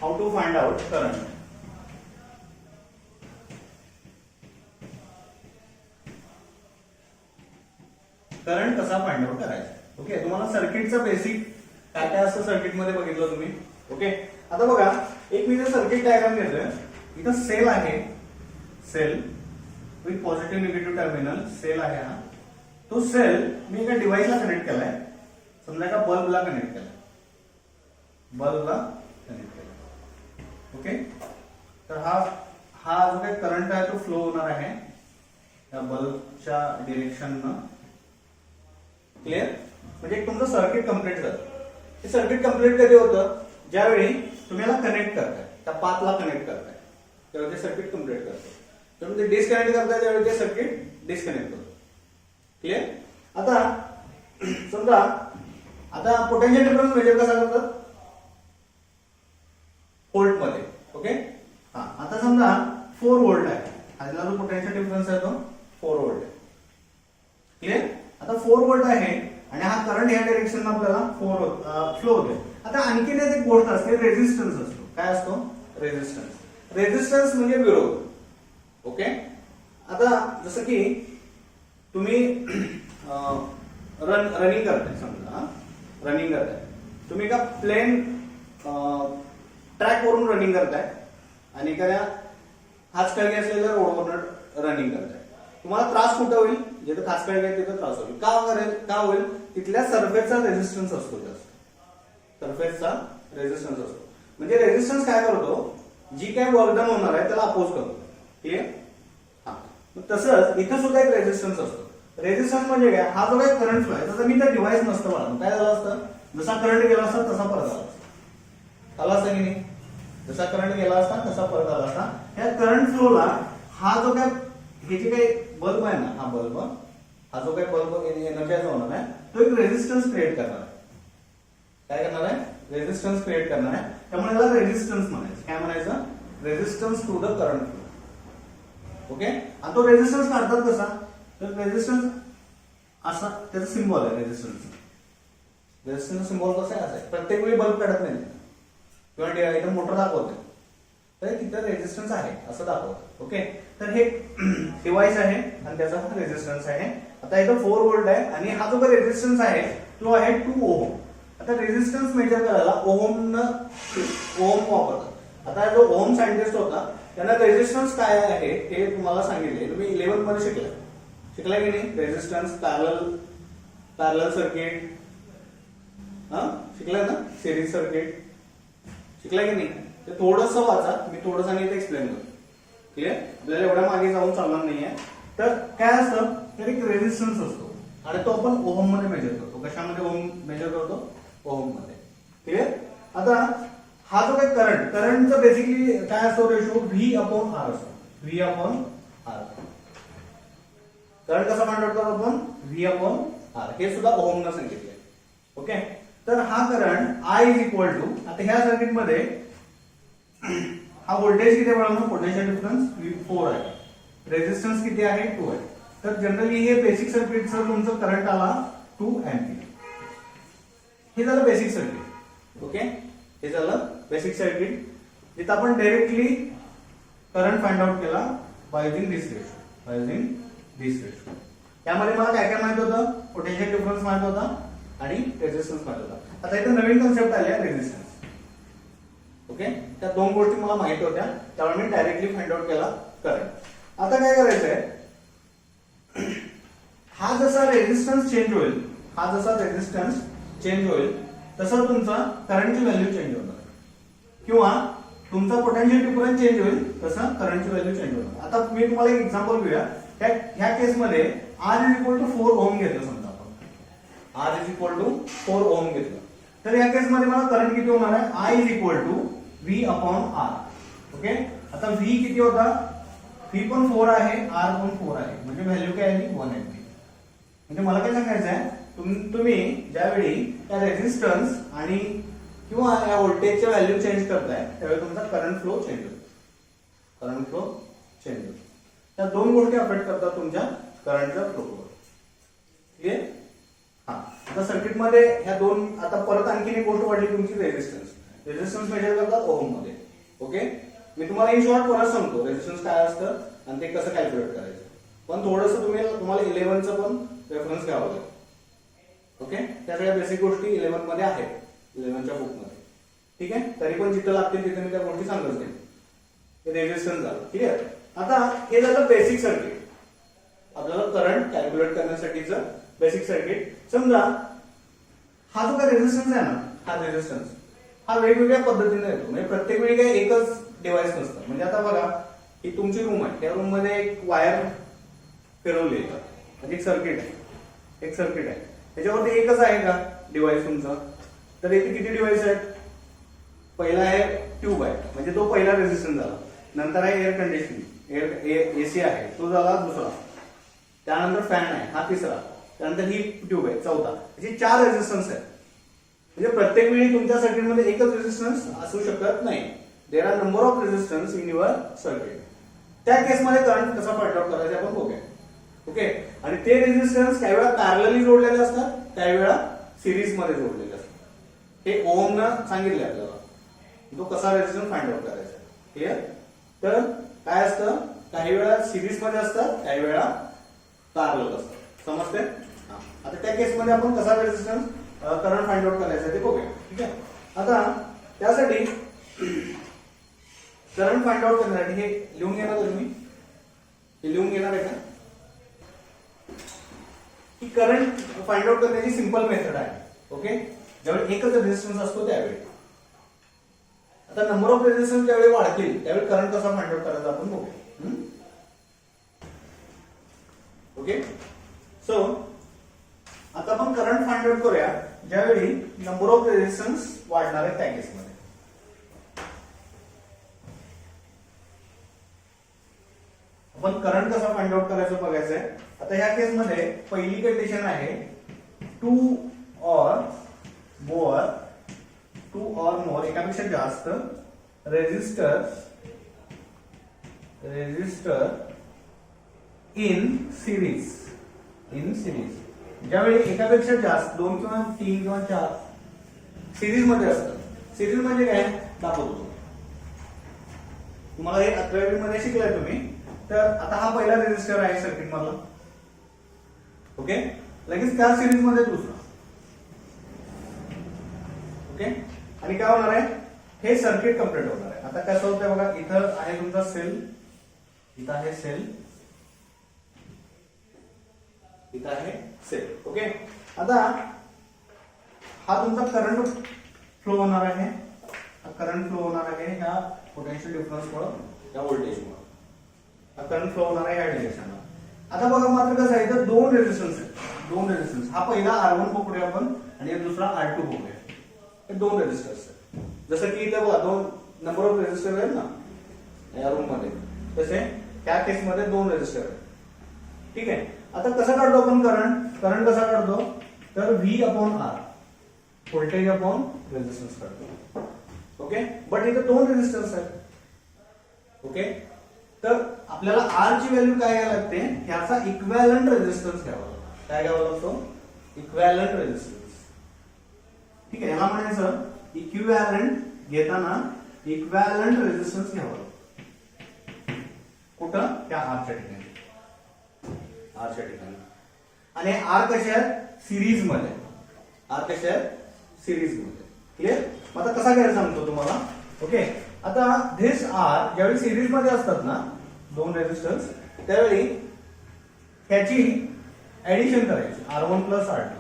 How to find out current. Current कसा फाइंड आउट करायचा. ओके, तुम्हाला सर्किटचं बेसिक काय काय असतं सर्किट मध्ये बघितलं तुम्ही. ओके, आता बघा, एक मी सर्किट डायग्राम घेतोय. इथं सेल आहे, cell with positive negative terminal cell आहे. हा तो सेल मी एका डिव्हाइसला कनेक्ट केलाय, समजा एका बल्बला कनेक्ट केलाय, बल्बला कनेक्ट केलाय. ओके, तर हा जो काही करंट आहे तो फ्लो होणार आहे या बल्बच्या डिरेक्शननं. क्लिअर? म्हणजे तुमचं सर्किट कम्प्लीट झालं. हे सर्किट कम्प्लीट कधी होतं? ज्यावेळी तुम्ही याला कनेक्ट करताय, त्या पाथला कनेक्ट करताय, त्यावेळी ते सर्किट कम्प्लीट करतो. तुम्ही ते डिस्कनेक्ट करताय त्यावेळी ते सर्किट डिस्कनेक्ट होतं. क्लिअर? आता समजा आता पोटेन्शियल डिफरन्स मेजर कसा करतात? व्होल्ट मध्ये. ओके. हा, आता समजा 4 व्होल्ट आहे, हा जो पोटेन्शियल डिफरन्स आहे तो 4 व्होल्ट आहे. क्लिअर? आता 4 व्होल्ट आहे आणि हा करंट या डायरेक्शन आपल्याला फ्लो होतोय. आता आणखीन एक गोष्ट असते, रेझिस्टन्स असतो. काय असतो? रेझिस्टन्स. रेझिस्टन्स म्हणजे विरोध. ओके. आता जसं की तुम्ही रनिंग करताय, समजा रनिंग करताय, तुम्ही का प्लेन ट्रॅक वरून रनिंग करताय आणि एखाद्या खाचखळगे असलेल्या रोडवरून रनिंग करताय. तुम्हाला त्रास कुठं होईल? जिथे खाचखळगे आहे तिथं त्रास होईल. का होईल? तिथल्या सरफेसचा रेझिस्टन्स असतो जास्त. सरफेसचा रेझिस्टन्स असतो. म्हणजे रेझिस्टन्स काय करतो? जी काय वर्क डन होणार आहे त्याला अपोज करतो. क्लिअर? हा, तसंच इथं सुद्धा एक रेझिस्टन्स असतो. रेझिस्टन्स म्हणजे काय? हा जो काही करंट फ्लो आहे त्याचा मी तर डिव्हाइस नसतं मला. काय झालं असतं? जसा करंट गेला असता तसा परत आला असता. आला असता की नाही? जसा करंट गेला असता तसा परत आला असता. या करंट फ्लोला हा जो काय हे जे काही बल्ब आहे ना, हा बल्ब, हा जो काही बल्ब एनर्जाइज होणार आहे तो एक रेझिस्टन्स क्रिएट करणार आहे. काय करणार आहे? रेझिस्टन्स क्रिएट करणार आहे. त्यामुळे याला रेझिस्टन्स म्हणायचं. काय म्हणायचं? Resistance to the current flow. Okay. आणि तो रेझिस्टन्स काढतात कसा? तर रेझिस्टन्स असा त्याचा सिम्बॉल आहे. रेझिस्टन्स सिम्बॉल कसा आहे? असा आहे. प्रत्येक वेळी बल्ब काढत नाही किंवा एकदम मोटर दाखवते तर तिथं रेझिस्टन्स आहे असं दाखवतं. ओके. तर हे डिव्हाइस आहे आणि त्याचा हा रेझिस्टन्स आहे. आता इथं 4 व्होल्ट आहे आणि हा जो काही रेझिस्टन्स आहे तो आहे 2 ओहम. आता रेझिस्टन्स मेजर करायला ओहम वापरतात. आता जो ओहम सायंटिस्ट होता त्यांना रेझिस्टन्स काय आहे हे तुम्हाला सांगितले. तुम्ही 11th मध्ये शिकलाय की नाही? रेझिस्टन्स, पॅरलल सर्किट शिकलाय ना? सिरीज सर्किट शिकलाय की नाही? ते थोडंसं वाचा, मी थोडंसं आणि इथे एक्सप्लेन करतो. क्लिअर? आपल्याला एवढ्या मागे जाऊन चालणार नाहीये. तर काय असतं? तर एक रेझिस्टन्स असतो आणि तो आपण ओहम मध्ये मेजर करतो. कशामध्ये ओहम मेजर करतो? ओहम मध्ये. क्लिअर? आता हा जो काही करंटचा बेसिकली काय असतो? रेशो V/R असतो. V/R. करंट कसा फाइंड आउट करतो आपण? V/R. हे सुद्धा ओहमनं सांगितलंय. ओके. तर हा current I is equal to, आता ह्या सर्किट मध्ये हा व्होल्टेज किती आहे? पोटेन्शियल डिफरन्स 4 आहे. रेझिस्टन्स किती आहे? 2 आहे. तर जनरली हे बेसिक सर्किटचं तुमचं करंट आला 2 एम्पियर. हे झालं बेसिक सर्किट. ओके. हे झालं बेसिक सर्किट जिथं आपण डायरेक्टली करंट फाइंड आउट केला बाय युजिंग दिस रेशो. त्यामध्ये मला काय काय माहित होतं? पोटेन्शियल डिफरन्स माहित होता आणि रेझिस्टन्स माहित होता. आता इथे नवीन कन्सेप्ट आली आहे रेझिस्टन्स. ओके. त्या 2 गोष्टी मला माहिती होत्या त्यामुळे मी डायरेक्टली फाइंड आउट केला करंट. आता काय करायचंय? हा जसा रेझिस्टन्स चेंज होईल तसं तुमचा करंटची व्हॅल्यू चेंज होणार किंवा तुमचा पोटेन्शियल डिफरन्स चेंज होईल तसं करंटची व्हॅल्यू चेंज होणार. आता मी तुम्हाला एक एक्झाम्पल घेऊया. ह्या केसमध्ये R is equal to 4 ohm घेतलं. समजा आपण R is equal to 4 ohm घेतलं तर या केसमध्ये मला करंट किती होणार आहे? I is equal to V/R. Okay. आता V किती होता? V पण 4 आहे, R पण 4 आहे, म्हणजे व्हॅल्यू काय आली? 1 एम्पियर. म्हणजे मला काय सांगायचं आहे? तुम्ही ज्यावेळी त्या रेझिस्टन्स आणि किंवा या व्होल्टेजच्या व्हॅल्यू चेंज करताय त्यावेळी तुमचा करंट फ्लो चेंज होतो. त्या 2 गोष्टी अफेक्ट करतात तुमच्या करंटच्या फ्लोवर. क्लिअर? हा. आता सर्किटमध्ये ह्या 2 आता परत आणखीन एक गोष्ट वाढली तुमची रेझिस्टन्स मेजर करतात ओहम मध्ये. ओके. मी तुम्हाला इन शॉर्ट परत सांगतो रेझिस्टन्स काय असतं आणि ते कसं कॅल्क्युलेट करायचं. पण थोडंसं तुम्हाला 11चं पण रेफरन्स घ्यावं लागेल. ओके. त्या सगळ्या बेसिक गोष्टी 11 मध्ये आहेत, 11च्या बुक मध्ये. ठीक आहे. तरी पण जिथं लागतील तिथे मी त्या गोष्टी सांगत नाही. हे रेझिस्टन्स झालं. क्लिअर? आता हे झालं बेसिक सर्किट. आपल्याला करंट कॅल्क्युलेट करण्यासाठीचं बेसिक सर्किट. समजा हा जो काय रेझिस्टन्स आहे ना, हा रेझिस्टन्स हा वेगवेगळ्या पद्धतीने येतो. म्हणजे प्रत्येक वेळी काही एकच डिव्हाइस नसतं. म्हणजे आता बघा ही तुमची रूम आहे. त्या रूम मध्ये एक वायर फिरवलेलं म्हणजे एक सर्किट आहे, एक सर्किट आहे. त्याच्यावरती एकच आहे का डिव्हाइस तुमचा? तर इथे किती डिव्हाइस आहेत? पहिला आहे ट्यूब आहे म्हणजे तो पहिला रेझिस्टन्स झाला. नंतर आहे एअर कंडिशनिंग, एसी आहे तो झाला दुसरा. त्यानंतर फॅन आहे हा तिसरा. त्यानंतर ही ट्यूब आहे चौथा. अशी 4 रेझिस्टन्स आहेत. म्हणजे प्रत्येक वेळी तुमच्या सर्किटमध्ये एकच रेझिस्टन्स असू शकत नाही. There are number of resistance in your circuit. त्या केसमध्ये करंट कसा फाइंड आउट करायचा आपण बघूया. ओके. आणि ते रेझिस्टन्स काही वेळा पॅरलली जोडलेले असतात, काही वेळा सिरीज मध्ये जोडलेले असतात. हे ओमनं सांगितले आपल्याला तो कसा रेझिस्टन्स फाइंड आउट करायचा. क्लिअर? तर काय असतं, काही वेळा सिरीज मध्ये असतात, काही वेळा पॅरलल असतात. समजते? आता त्या केसमध्ये आपण कसा रेझिस्टन्स करंट फाइंड आउट करायचा ते बघूया. ठीक आहे. आता त्यासाठी करंट फाइंड आउट करण्यासाठी हे लिहून घेणार का तुम्ही? हे लिहून घेणार आहे का? ही करंट फाइंड आउट करण्याची सिंपल मेथड आहे. ओके. ज्यावेळी एकच रेझिस्टन्स असतो त्यावेळी. आता नंबर ऑफ रेझिस्टन्स ज्यावेळी वाढतील त्यावेळी करंट कसा फाइंड आउट करायचा आपण बघूया. ओके. सो आता आपण करंट फाइंड आउट करूया ज्यावेळी नंबर ऑफ रेझिस्टन्स वाढणार आहे त्या केसमध्ये. आपण करंट कसा फाइंड आउट करायचं बघायचं आहे. आता ह्या केसमध्ये पहिली कंडिशन आहे 2 or more एकापेक्षा जास्त रेझिस्टर इन सिरीज. ज्यावेळी एकापेक्षा जास्त 2 किंवा 3 किंवा 4 सिरीज मध्ये असतात. सिरीज म्हणजे काय दाखवतो तुम्हाला. हे 11वी मध्ये शिकलाय तुम्ही. तर आता हा पहिला रेझिस्टर आहे सर्किट मधला. ओके. लगेच त्या सिरीज मध्ये दुसरा. ओके. आणि काय होणार आहे, हे सर्किट कंप्लीट होणार आहे. आता कसं होतंय बघा, इथं आहे तुमचा सेल, इथं आहे सेल, इथं आहे सेल. ओके. आता हा तुमचा करंट फ्लो होणार आहे. करंट फ्लो होणार आहे ह्या पोटेन्शियल डिफरन्स मुळे, या व्होल्टेज मुळे करंट फ्लो होणार आहे ह्या डिरेक्शनला. आता बघा मात्र कसं आहे, इथं 2 रेझिस्टन्स आहेत. 2 रेझिस्टन्स. हा पहिला R1 पकडूया आपण आणि दुसरा R2 बघूया. हे 2 रेझिस्टर्स आहेत. जसं की इथे बघा 2 नंबर ऑफ रेझिस्टर आहेत ना या रूम मध्ये, तसे त्या केसमध्ये 2 रेझिस्टर आहेत. ठीक आहे. आता कसं काढतो आपण करंट कसा काढतो, तर V/R व्होल्टेज अपॉन रेझिस्टन्स काढतो. ओके. बट इथे 2 रेझिस्टर्स आहेत. ओके. तर आपल्याला R ची व्हॅल्यू काय घ्यावी लागते, ह्याचा इक्विव्हॅलंट रेझिस्टन्स घ्यावा लागतो. काय घ्यावा लागतो? Equivalent resistance. ठीक आहे. याला म्हणायचं इक्विव्हॅलंट घेताना इक्विव्हॅलंट रेझिस्टन्स घ्यावा लागतो. कुठं? त्या R च्या ठिकाणी. आणि R कशा आहेत? सिरीज मध्ये. R कशा आहेत? सिरीज मध्ये. क्लिअर? मग आता कसा घ्यायला सांगतो तुम्हाला. ओके. आता धिस R ज्यावेळी सिरीज मध्ये असतात ना 2 रेझिस्टन्स, त्यावेळी ह्याची ऍडिशन करायची R1 + R2.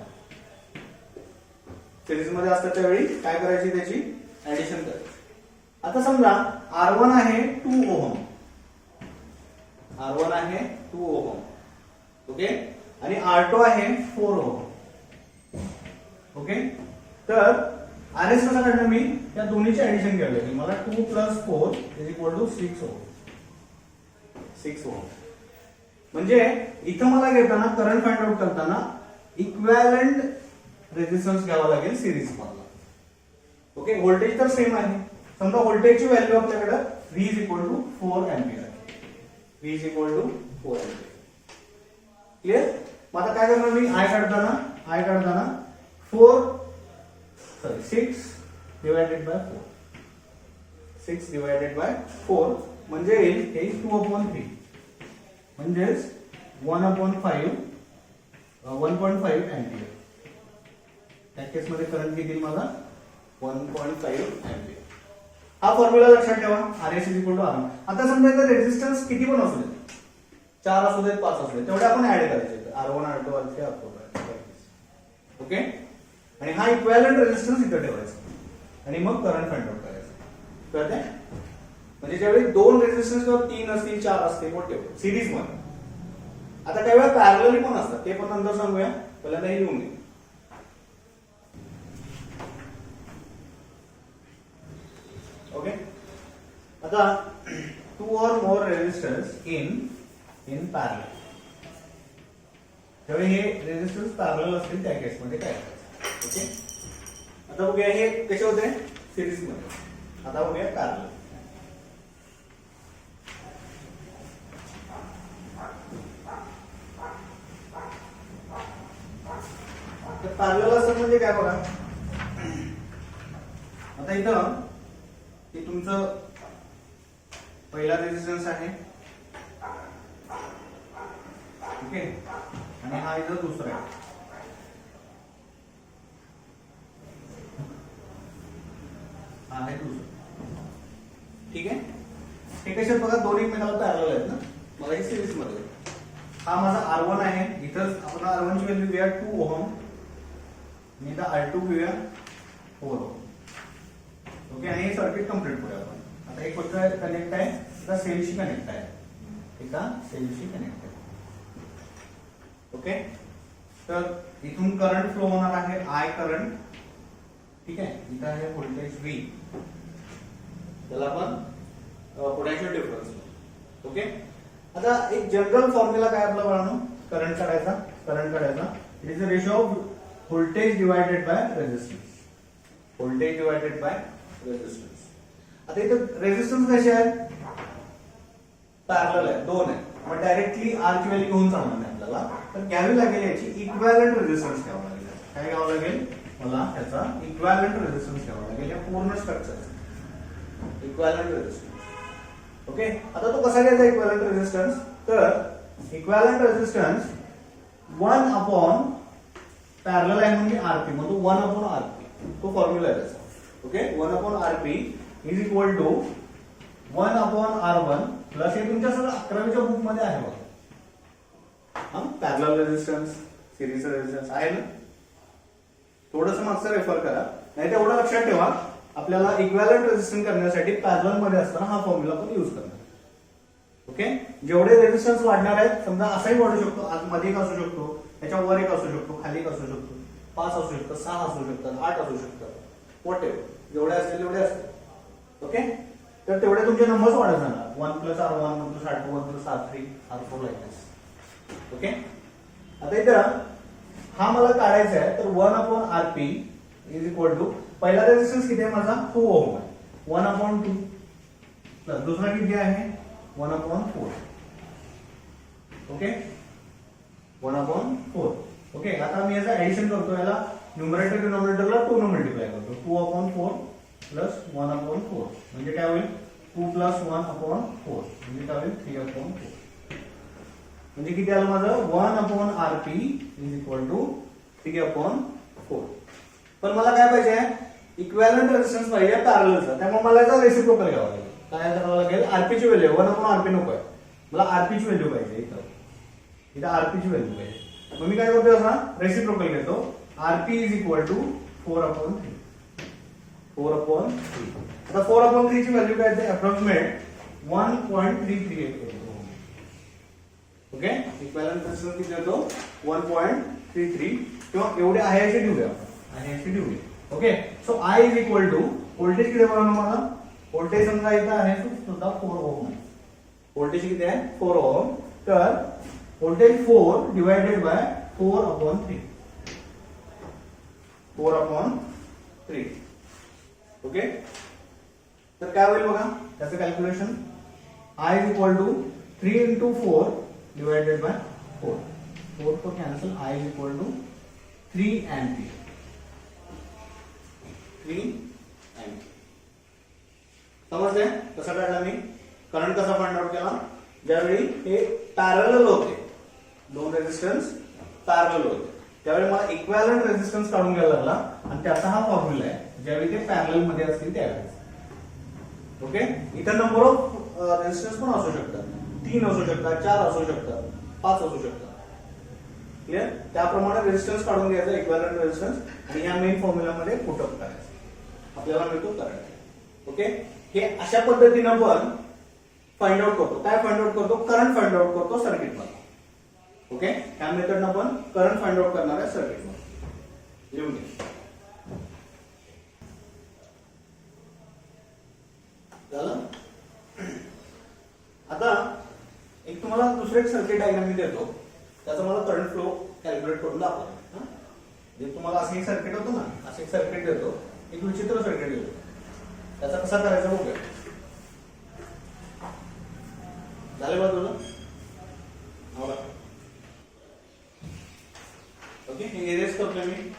सिरीज मध्ये असतात त्यावेळी काय करायची, त्याची ऍडिशन करायची. आता समजा R1 आहे 2 ओहम. R1 आहे 2 ओहम. ओके. आणि R2 आहे 4 ओहम. ओके. तर RS कसा काढणार मी, त्या दोन्हीची ऍडिशन घ्यावी लागेल मला. 2 + 4 = 6 ओहम. 6 ओहम. म्हणजे इथं मला घेताना करंट फाइंड आउट करताना इक्विव्हॅलंट रेझिस्टन्स घ्यावा लागेल सिरीज मधला. ओके. व्होल्टेज तर सेम आहे. समजा व्होल्टेजची व्हॅल्यू आपल्याकडे V = 4 अँपिअर आहे. V = 4 ampere. क्लिअर? मग आता काय करणार मी, I काढताना 6 divided by 4. 6 divided by 4 म्हणजे येईल हे 2/3 म्हणजेच 1/5 अँपिअर. त्या केसमध्ये करंट किती मला 1.5 अँपिअर. हा फॉर्म्युला लक्षात ठेवा. RS = R. आता समजा इथे रेझिस्टन्स किती पण असू देत, 4 असू देत, 5 असू देत, तेवढे आपण ऍड करायचे. R1 R2 R3 R4. Okay. आणि हा इक्विव्हॅलंट रेझिस्टन्स इथे ठेवायचा आणि मग करंट फाइंड आउट करायचं. कळतंय? म्हणजे ज्यावेळी 2 रेझिस्टन्स किंवा 3 असतील, 4 असतील, मोठे सिरीज मध्ये, आता काही वेळा पॅरलली पण असतात, ते पण नंतर सांगूया, पहिल्यांदा हे लिहून घे. ओके, आता 2 or more resistors in parallel. त्यावेळी हे रेजिस्टन्स पॅरलल असतील त्या केसमध्ये काय करायचं. ओके, आता बघूया हे कसे होते सिरीज मध्ये. आता बघूया पॅरलल. तर पॅरलल असं म्हणजे काय बघा, आता इथं हे तुमचं पहिला रेजिस्टन्स आहे. ओके, आणि हा इथं दुसरा आहे. हा आहे दुसरा. ठीक आहे, हे कसे बघा दोन एकमेकाला पॅरलल आहेत ना, मला हे सिरीज मध्ये. हा माझा R1 आहे, इथं आपण R1 ची व्हॅल्यू घेऊया 2 ओहम, आणि इथं R2 घेऊया 4 ओहम. ओके, आणि हे सर्किट कम्प्लीट करूया आपण. आता एक फक्त कनेक्ट आहे, एका सेलशी कनेक्ट आहे, एका सेलशी कनेक्ट आहे. ओके, तर इथून करंट फ्लो होणार आहे I करंट. ठीक आहे, इथं आहे व्होल्टेज V, त्याला आपण पोटेन्शियल डिफरन्स. ओके, आता एक जनरल फॉर्म्युला काय आपला बाळांनो, करंट काढायचा. It is the ratio off voltage divided by resistance. Voltage divided by resistance. आता इथं रेजिस्टन्स कसे आहेत, पॅरलल आहे, दोन आहे. मग डायरेक्टली आर ची व्हॅल्यू घेऊन चालणार नाही आपल्याला, तर घ्यावी लागेल याची इक्विव्हॅलंट रेजिस्टन्स घ्यावा लागेल. काय घ्यावं लागेल मला, त्याचा इक्विव्हॅलंट रेजिस्टन्स घ्यावा लागेल या पूर्ण स्ट्रक्चरचा इक्विव्हॅलंट रेजिस्टन्स. ओके, आता तो कसा घ्यायचा इक्विव्हॅलंट रेजिस्टन्स, तर इक्विव्हॅलंट रेजिस्टन्स 1 अपॉन पॅरलल आहे म्हणजे आरपी, मग तो 1 अपॉन आरपी, तो फॉर्म्युला आहे त्याचा. Okay, 1 upon RP is equal to 1 upon R1 plus, हे तुमच्या सगळं 11वीच्या बुक मध्ये आहे बघा, पॅरलल रेजिस्टन्स, सिरीज रेजिस्टन्स आहे ना. थोडस मागचं रेफर करा, नाही तर एवढं लक्षात ठेवा, आपल्याला इक्विव्हॅलंट रेजिस्टन्स करण्यासाठी पॅरलल मध्ये असताना हा फॉर्म्युला आपण यूज करणार. ओके, जेवढे रेजिस्टन्स वाढणार आहेत, समजा असाही वाढू शकतो, आतमध्ये एक असू शकतो, त्याच्यावर एक असू शकतो, खाली एक असू शकतो, 5 असू शकतात, 6 असू शकतात, 8 असू शकतात, वॉट एव्हर, जेवढे असतील तेवढे असतील. ओके, तर तेवढे तुमचे नंबर्स वाढत जाणार, 1 plus R1, 1 plus R2, 1 plus R3, R4 like this. Okay, आता इथं हा मला काढायचा आहे, तर 1 upon RP is equal to, पहिला रेजिस्टन्स किती आहे माझा, 2 ओहम आहे, 1 अपॉन 2 प्लस दुसरा किती आहे 1 अपॉन 4. Okay, 1 upon 4. ओके, आता मी याचं ऍडिशन करतो, याला न्यूमरेटर डिनॉमिनेटरला 2 ने मल्टिप्लाय करतो. 2 अपॉन 4 प्लस 1 अपॉन 4 म्हणजे काय होईल, 2 प्लस 1 अपॉन 4 म्हणजे काय होईल, 3 अपॉन 4. म्हणजे किती आलं माझं, 1 upon RP is equal to 3 upon 4. पण मला काय पाहिजे, इक्विव्हॅलंट रेजिस्टन्स पाहिजे पॅरललचा, त्यामुळे मला याचा रेसिप्रोकल घ्यावा लागेल. काय करावं लागेल, आरपी ची व्हॅल्यू, 1 अपॉन आरपी नको आहे मला, आरपी ची व्हॅल्यू पाहिजे. इथं आरपी ची व्हॅल्यू पाहिजे, मग मी काय करतो, असा रेसिप्रोकल घेतो. RP is equal to 4 upon 3. 4 upon 3. आता 4 अपॉन 3 ची व्हॅल्यू काय आहे, अप्रॉक्सिमेट 1.338. ओके, इक्विव्हॅलंट रेजिस्टन्स किती येतो, 1.33, किंवा एवढे आहे असे ठेवूया, आहे असे ठेवूया. Okay, so I is equal to, voltage किती बनवलं मला, व्होल्टेज समजा इथं आहे सुद्धा 4 ओहम आहे. व्होल्टेज किती आहे, 4 ओहम, तर voltage 4 divided by 4 upon 3. 4 upon 3. Okay, तर काय होईल बघा त्याचं calculation, I is equal to 3 into 4 divided by 4. 4 को cancel, I is equal to 3 ampere. 3 ampere समजले कसा काढला मी, करंट कसा फाइंड आउट केला, ज्यावेळी हे पॅरलल होते, दोन रेजिस्टन्स पॅरलल होते, त्यावेळी मला इक्विव्हॅलंट रेजिस्टन्स काढून घ्यायला लागला, आणि त्याचा हा फॉर्म्युला आहे, ज्यावेळी ते पॅरलल मध्ये असतील त्यावेळेस. ओके, इथं नंबर ऑफ रेजिस्टन्स पण असू शकतात, 3 असू शकतात, 4 असू शकतात, 5 असू शकतात. क्लियर, त्याप्रमाणे रेजिस्टन्स काढून घ्यायचा इक्विव्हॅलंट रेजिस्टन्स, आणि या मेन फॉर्म्युला मध्ये पुट अप करायचं, आपल्याला मिळतो करंट. ओके, हे अशा पद्धतीने आपण फाइंड आउट करतो. काय फाइंड आउट करतो, करंट फाइंड आउट करतो सर्किट मध्ये. ओके, ह्या मेथडनं आपण करंट फाइंड आउट करणार आहे सर्किटमध्ये. लिहून घ्या. झालं. आता एक तुम्हाला दुसरं एक सर्किट डायग्राम मी देतो, त्याचा मला करंट फ्लो कॅल्क्युलेट करून दाखवा. जे तुम्हाला असं एक सर्किट होतं ना, असं एक सर्किट देतो, एक विचित्र सर्किट देतो, त्याचा कसा करायचा बघूया. झाले बघ तुला. ओके, हे इरेज करतोय मी.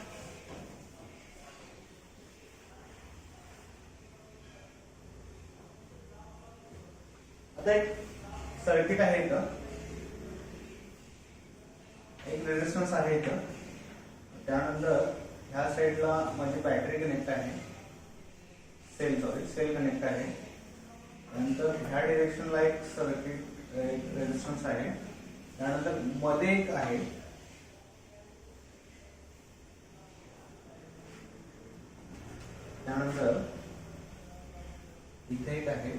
आता एक सर्किट आहे इथं, एक रेजिस्टन्स आहे इथं, त्यानंतर ह्या साईडला माझी बॅटरी कनेक्ट आहे, सेल कनेक्ट आहे, नंतर ह्या डिरेक्शनला एक सर्किट एक रेजिस्टन्स आहे, त्यानंतर मध्ये एक आहे, त्यानंतर इथे एक आहे,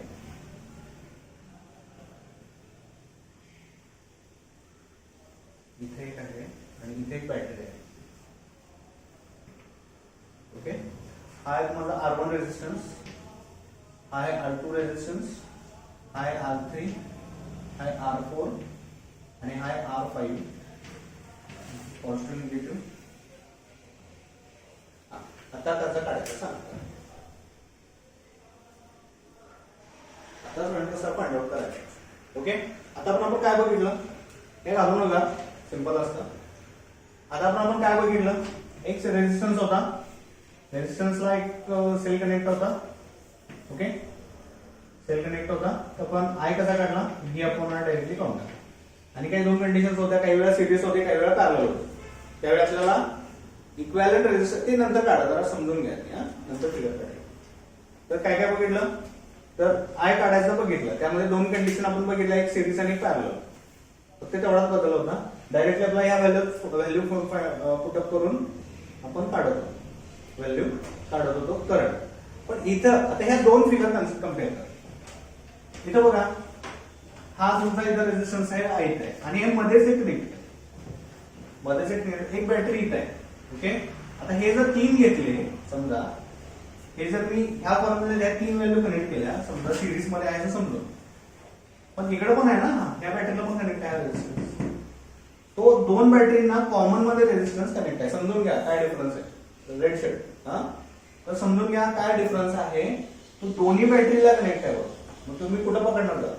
इथे एक आहे आणि इथे एक बॅटरी आहे. ओके, हा आहे माझा R1 रेजिस्टन्स, हा आहे R2 रेजिस्टन्स, हा आहे R3, हा आहे R4 आणि हा आहे R5 पॉझिटिव्ह निगेटिव्ह. आता त्याचा काढायचं सांगतो. आता फ्रंट कसा फाइंड आउट करायचं. ओके, आता आपण काय बघितलं, हे घालू नका, सिंपल असतं. आता आपण काय बघितलं, एक रेजिस्टन्स होता, रेजिस्टन्सला एक सेल कनेक्ट होता. ओके, सेल कनेक्ट होता, तर आपण आय कसा काढला, V/R डायरेक्टली काउंटर. आणि काही दोन कंडिशन्स होत्या, काही वेळा सिरीज होते, काही वेळा पॅरलल होते. त्यावेळी आपल्याला इक्विव्हॅलेंट रेजिस्टन्स ते नंतर काढा, जरा समजून घ्या, नंतर फिगर काढा. तर काय काय बघितलं, तर आय काढायचं बघितलं, त्यामध्ये दोन कंडिशन आपण बघितल्या, एक सिरीज आणि एक पॅरलल. फक्त तेवढाच बदल होता, डायरेक्टली आपला ह्या व्हॅल्यू पुटअप करून आपण व्हॅल्यू काढत होतो करंट. पण इथं आता ह्या दोन फिगर कम्पेअर करा. इथं बघा, हा तुमचा इथं रेजिस्टन्स आहे, हा इथे आहे, आणि हे मध्येच एक कनेक्ट, मध्येच एक बॅटरी इथं आहे. ओके, आता हे जर तीन घेतले, समजा हे जर मी ह्या फॉर्म्युला तीन व्हॅल्यू कनेक्ट केल्या, समजा सिरीज मध्ये आहे समजून, पण इकडे पण आहे ना, या बॅटरीला पण कनेक्ट आहे रेजिस्टन्स. तो दोन बॅटरीना कॉमन मध्ये रेजिस्टन्स कनेक्ट आहे. समजून घ्या काय डिफरन्स आहे, रेड शेड. तर समजून घ्या काय डिफरन्स आहे, तो दोन्ही बॅटरीला कनेक्ट आहे. मग तुम्ही कुठं पकडणार का?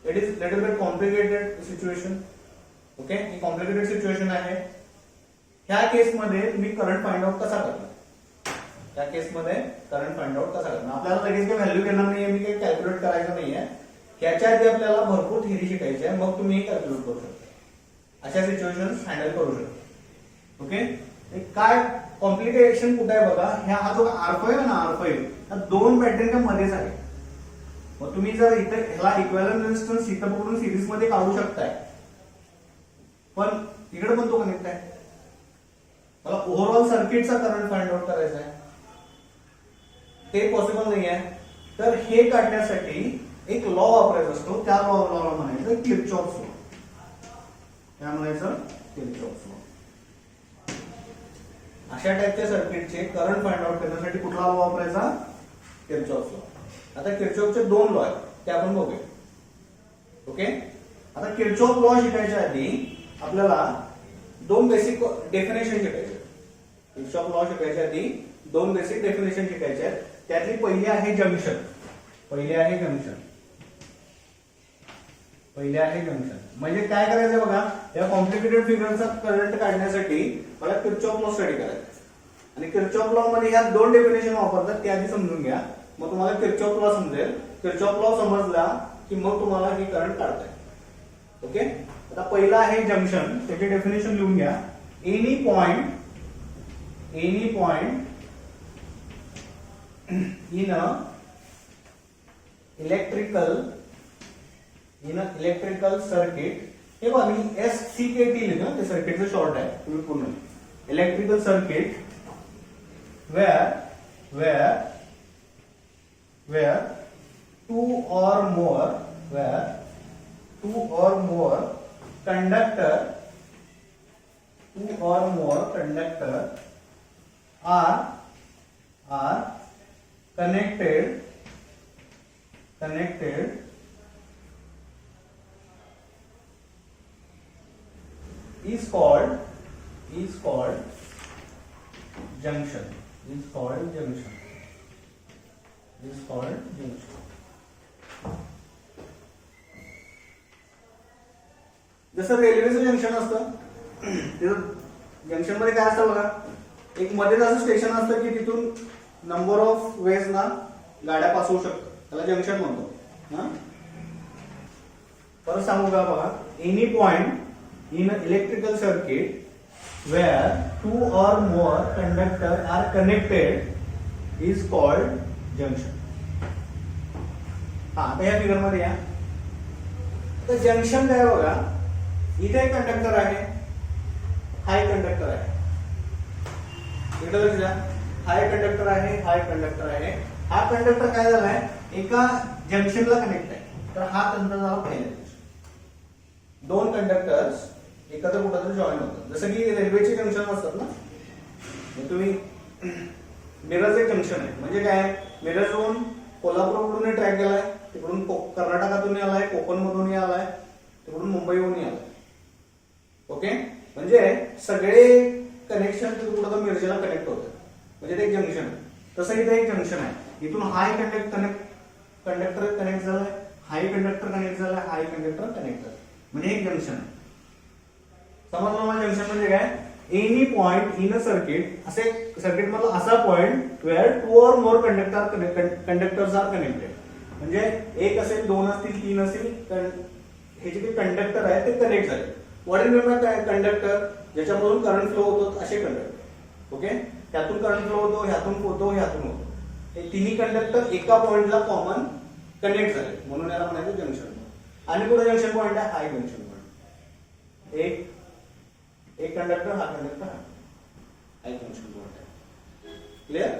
It is little bit complicated situation. Okay, he complicated situation आहे. ह्या केसमध्ये तुम्ही करंट फाइंड आउट कसा करणार, त्या केसमध्ये करंट फाइंड आउट कसा करणार. आपल्याला लगेच काही व्हॅल्यू घेणार नाहीये, मी काही कॅल्क्युलेट करायचं नाहीये. ह्याच्या आधी आपल्याला भरपूर थिअरी शिकायची आहे, मग तुम्ही हे कॅल्क्युलेट करू शकता, अशा सिच्युएशन हँडल करू शकता. ओके, काय कॉम्प्लिकेशन कुठे आहे बघा, हा जो R5 आहे ना, R5 ह्या दोन बॅटरीच्या मध्येच आहे. मग तुम्ही जर इथे ह्याला इक्विव्हॅलेंट रेजिस्टन्स इथं पकडून सिरीज मध्ये काढू शकताय, पण इकडे पण तो कनेक्ट आहे. मला ओव्हरऑल सर्किटचा करंट फाइंड आउट करायचा आहे, ते पॉसिबल नाही आहे. तर हे काढण्यासाठी एक लॉ वापरायचा असतो, त्या लॉला म्हणायचं किर्चॉफ्स लॉ. काय म्हणायचं, किर्चॉफ्स लॉ. अशा टाइपच्या सर्किटचे करंट फाइंड आउट करण्यासाठी कुठला लॉ वापरायचा, किर्चॉफ्स लॉ. आता किर्चॉफचे दोन लॉ आहेत, ते आपण बघूया. ओके, आता किर्चॉफ लॉ शिकायच्या आधी आपल्याला दोन बेसिक डेफिनेशन शिकायचे. किर्चॉफ लॉ शिकायच्या आधी दोन बेसिक डेफिनेशन शिकायचे आहेत. त्यातली पहिली आहे जंक्शन. म्हणजे काय करायचं बघा, या कॉम्प्लिकेटेड फिगरचा करंट काढण्यासाठी मला किर्चॉफ लॉ स्टडी करायचा. आणि किर्चॉफ लॉ मध्ये ह्या दोन डेफिनेशन वापरतात, ते आधी समजून घ्या, मग तुम्हाला किर्चॉफ लॉ समजेल. किर्चॉफ लॉ समजला की मग तुम्हाला हे करंट काढताय. ओके, आता पहिला आहे जंक्शन, त्याची डेफिनेशन लिहून घ्या. Any point in a electrical circuit. हे बघा, मी SCKT लिहिलं, ते सर्किटचं शॉर्ट आहे, तुम्ही पूर्ण electrical circuit where two or more conductor, two or more conductor are connected is called junction. जसं रेल्वेचं जंक्शन असतं, जंक्शन मध्ये काय असतं बघा, एक मध्येच असं स्टेशन असतं की तिथून नंबर ऑफ वेज ना गाड्या पास होऊ शकतात, त्याला जंक्शन म्हणतो. परत सांगू का बघा, any point in electrical circuit where two और more conductor are connected is called junction. हा, आता या फिगर मध्ये या, तर जंक्शन काय बघा, इथे एक कंडक्टर आहे, हा एक कंडक्टर आहे, इकडे लक्ष द्या, हा एक कंडक्टर आहे, हा एक कंडक्टर आहे. हा कंडक्टर काय झालाय, एका जंक्शनला कनेक्ट आहे, तर हा तंत्र झाला पहिला जंक्शन. दोन कंडक्टर्स एकत्र कुठेतरी जॉईन होतात, जसं की रेल्वेचे जंक्शन असतात ना. तुम्ही मिरज जंक्शन आहे म्हणजे काय, मिरजहून कोल्हापूरकडून ट्रॅक गेलाय, तिकडून कर्नाटकातून आलाय, कोकण मधून आलाय, तिकडून मुंबईहून आलाय. ओके, म्हणजे सगळे कनेक्शन कुठं मिरजेला कनेक्ट होतात, म्हणजे ते एक जंक्शन आहे. तसं इथे एक जंक्शन आहे, इथून हा एक कंडक्टर कनेक्ट झालाय, हा एक कंडक्टर कनेक्ट झालाय, हा एक कंडक्टर कनेक्ट झालाय, म्हणजे एक जंक्शन आहे. समजलं मला जंक्शन म्हणजे काय, any point in a circuit, असे सर्किट मधला असा पॉइंट वेअर टू और मोर कंडक्टर्स आर कनेक्टेड, म्हणजे एक असेल, दोन असतील, तीन असतील, हे जे कंडक्टर आहे ते कनेक्ट झाले. व्हॉट इज नोन कंडक्टर, ज्याच्यामधून करंट फ्लो होतो असे कंडक्टर. ओके, त्यातून करंट फ्लो होतो, ह्यातून होतो, ह्यातून होतो, हे तिन्ही कंडक्टर एका पॉइंटला कॉमन कनेक्ट झाले, म्हणून याला म्हणायचं जंक्शन. आणि कुठे जंक्शन पॉइंट आहे, हा एक जंक्शन पॉइंट, एक कंडक्टर, हा कंडक्टर, हा एक जंक्शन पॉइंट आहे. क्लिअर,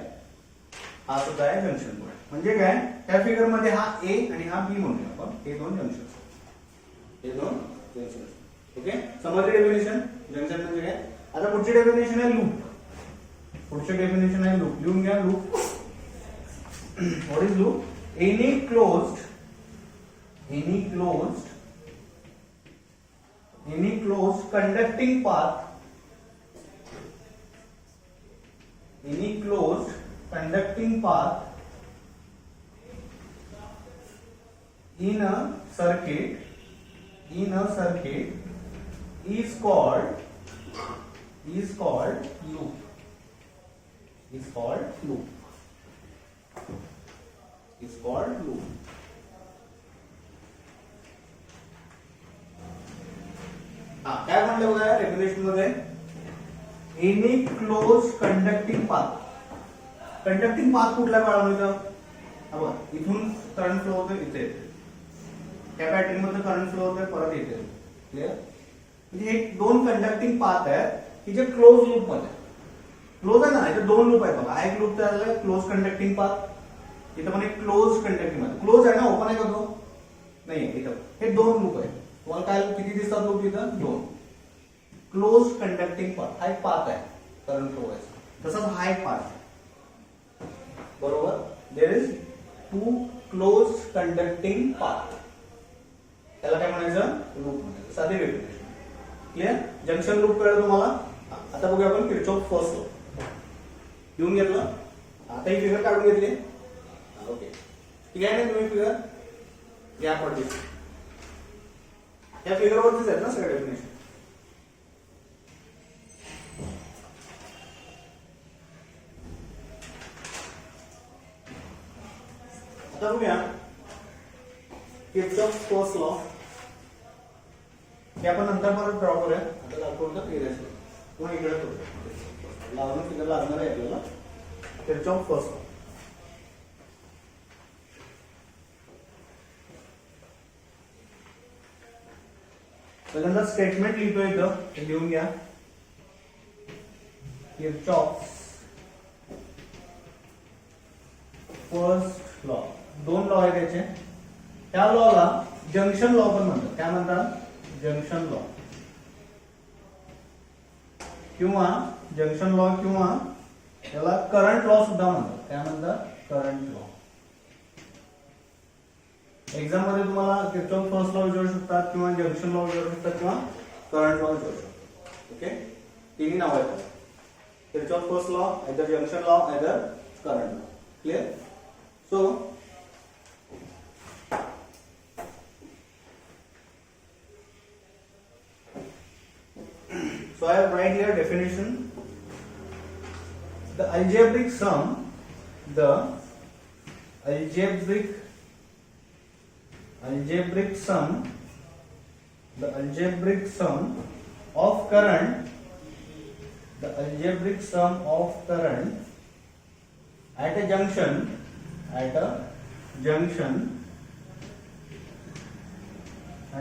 हा सुद्धा आहे जंक्शन पॉइंट. म्हणजे काय, त्या फिगर मध्ये हा ए आणि हा बी म्हणूया आपण, हे दोन जंक्शन. ओके, समजले डेफिनेशन जंक्शन म्हणजे काय. आता पुढची डेफिनेशन आहे लूप. लिहून घ्या loop. What is loop, any closed conducting path in a circuit is called loop. हा, काय म्हणलं बघा डेफिनेशन मध्ये, any close conducting path. Conducting path कुठल्या काळामध्ये, इथून करंट फ्लो होतो, इथे त्या पॅटर्न मध्ये करंट फ्लो होतोय, परत येते. क्लिअर, म्हणजे हे दोन कंडक्टिंग पाथ आहेत की जे क्लोज लूप मध्ये. क्लोज आहे ना, इथे दोन लूप आहेत बघा, हा एक लूप तयार झाला क्लोज कंडक्टिंग पाथ, इथं पण एक क्लोज कंडक्टिंग पाथ. क्लोज आहे ना, ओपन आहे का तो, नाही, इथं हे दोन लूप आहेत. तुम्हाला काय किती दिसतात लूप, इथं दोन. क्लोज कंडक्टिंग पाथ, हा एक पाथ आहे करंट फ्लो व्हायचा, तसंच हा एक पाथ आहे, बरोबर. There is two close conducting path, त्याला काय म्हणायचं, लूप म्हणायचं. साधी डेफिनेशन. क्लिअर, जंक्शन लूप कळलं तुम्हाला. आता बघूया आपण किर्चॉफ फर्स्ट लॉ. लिहून घेतलं, आता ही फिगर काढून घेतली. ओके, ठीक आहे ना, तुम्ही फिगर या पडली, या फिगर वरतीच आहेत ना सगळ्या डेफिनेशन. आता बघूया किर्चॉफ फर्स्ट लॉ, हे आपण नंतर परत ड्रॉ करूया. आता दाखवलं क्लिअर किंवा इकडे करूया, लावून फिगर लागणार आहे आपल्याला. किर्चॉफ फर्स्ट लॉ, पहिल्यांदा स्टेटमेंट लिहितोय इथं, हे लिहून घ्या. किर्चॉफ फर्स्ट लॉ, दोन लॉ आहेत त्याचे. त्या लॉला जंक्शन लॉ पण म्हणतात. काय म्हणतात, जंक्शन लॉ किंवा जंक्शन लॉ किंवा त्याला करंट लॉ सुद्धा म्हणतात. काय म्हणतात? Current law. एक्झाम मध्ये तुम्हाला किर्चॉफ फर्स्ट लॉ विचारू शकतात किंवा जंक्शन लॉ विचारू शकतात किंवा करंट लॉ विचारू शकतात. ओके, तिन्ही नाव आहेत. Kirchhoff first law, either junction law, either current law. Clear? So I have write here definition. The algebraic sum of current at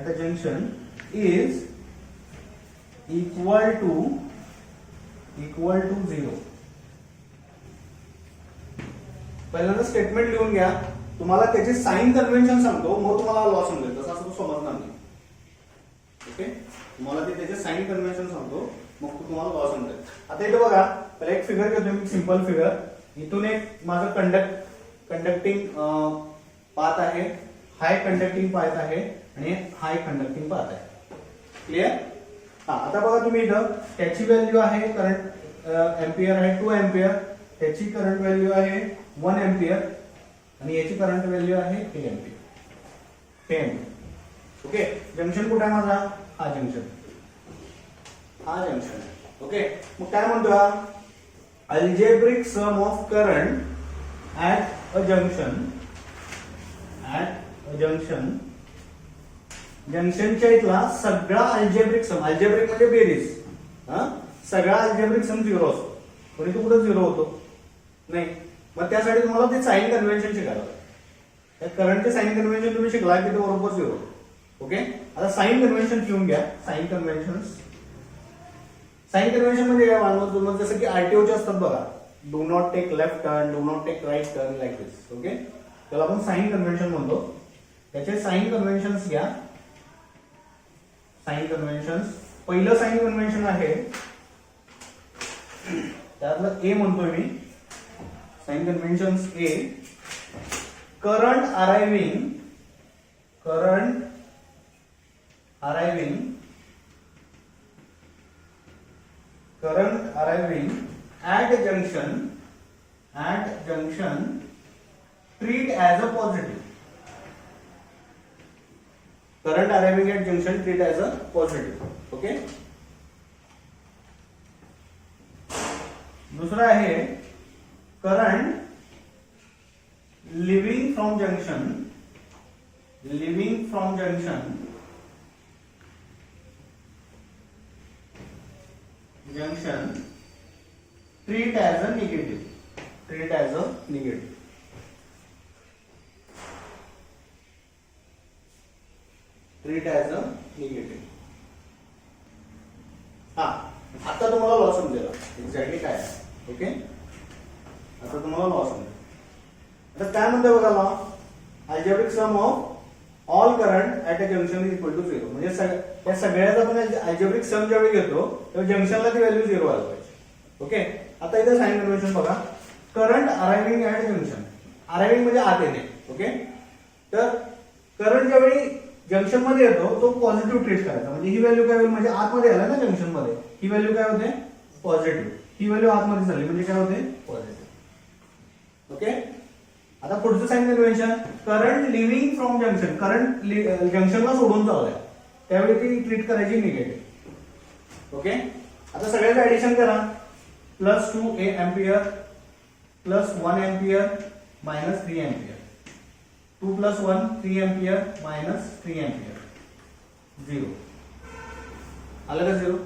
a junction is equal to 0. पहिल्यांदा statement लिहून घ्या. तुम्हाला त्याचे sign convention सांगतो, मग तुम्हाला लॉ समजेल. तसं असं समजणार नाही. ओके, तुम्हाला ते त्याचे साइन कन्व्हेन्शन सांगतो, मग तुम्हाला लॉ समजेल. आता इथे बघा, पहिले एक फिगर घेतो मी, सिंपल फिगर. इथून एक माझं कंडक्टिंग पाथ आहे, हाय कंडक्टिंग पाथ आहे आणि हाय कंडक्टिंग पाथ आहे. क्लिअर? हा, आता बघा तुम्ही इथं त्याची व्हॅल्यू आहे करंट एम्पियर आहे 2 एम्पियर, त्याची करंट व्हॅल्यू आहे 1 एम्पियर आणि याची करंट व्हॅल्यू आहे 3 एम्पियर. ओके, जंक्शन कुठे आहे माझा? हा जंक्शन. ओके, मग काय म्हणतो? Algebraic sum of current at a junction. जंक्शनच्या इथला सगळा अल्जेब्रिक सम, अल्जेब्रिक म्हणजे बेरीज, सगळा अल्जेब्रिक सम 0 असतो. पण इथे कुठं 0 होतो? नाही. मग त्यासाठी तुम्हाला ते साइन कन्व्हेन्शन शिकायला लागतं. त्या करंटचे साइन कन्व्हेन्शन तुम्ही शिकला की ते बरोबर 0. ओके, आता साइन कन्व्हेन्शन लिहून घ्या. साइन कन्व्हेन्शन म्हणजे काय मानतो? जसं की आरटीओचे असतात बघा, do not take left turn, do not take right turn, like this. Okay, त्याला आपण साइन कन्व्हेन्शन म्हणतो. त्याचे साइन कन्व्हेन्शन्स घ्या. साइन कन्व्हेन्शन्स, पहिलं साइन कन्व्हेन्शन आहे त्यातलं ए म्हणतोय मी. Sign conventions A, current arriving at junction treat as a positive. Current arriving at junction treat as a positive. Okay. दूसरा है current leaving from junction treat as a negative. हा, आता तुम्हाला law समजेल एक्झॅक्टली काय आहे. ओके, आता तुम्हाला लॉ समजेल. आता काय म्हणतोय बघा law? Algebraic sum of all current at a junction is equal to 0. म्हणजे त्या सगळ्याचा आपण अल्जेब्रिक सम ज्यावेळी घेतो तेव्हा जंक्शनला ती व्हॅल्यू 0 आली पाहिजे. ओके, आता इथे साइन कन्व्हेन्शन बघा. Current arriving at junction, arriving म्हणजे आत येणे. ओके, तर करंट ज्यावेळी जंक्शन मध्ये येतो तो पॉझिटिव्ह ट्रीट करायचा. म्हणजे ही व्हॅल्यू काय होईल? म्हणजे आतमध्ये आला ना जंक्शन मध्ये, ही व्हॅल्यू काय होते? पॉझिटिव्ह. ही व्हॅल्यू आतमध्ये झाली म्हणजे काय होते? पॉझिटिव्ह. ओके, आता पुढचं sign convention, current leaving from junction. Current जंक्शनला सोडून चाललाय त्यावेळी ती ट्रीट करायची निगेटिव्ह. ओके, आता सगळ्याचं ऍडिशन करा. +2 ampere +1 ampere -3 ampere. 2 + 1 3 ampere -3 ampere 0. आलं का 0?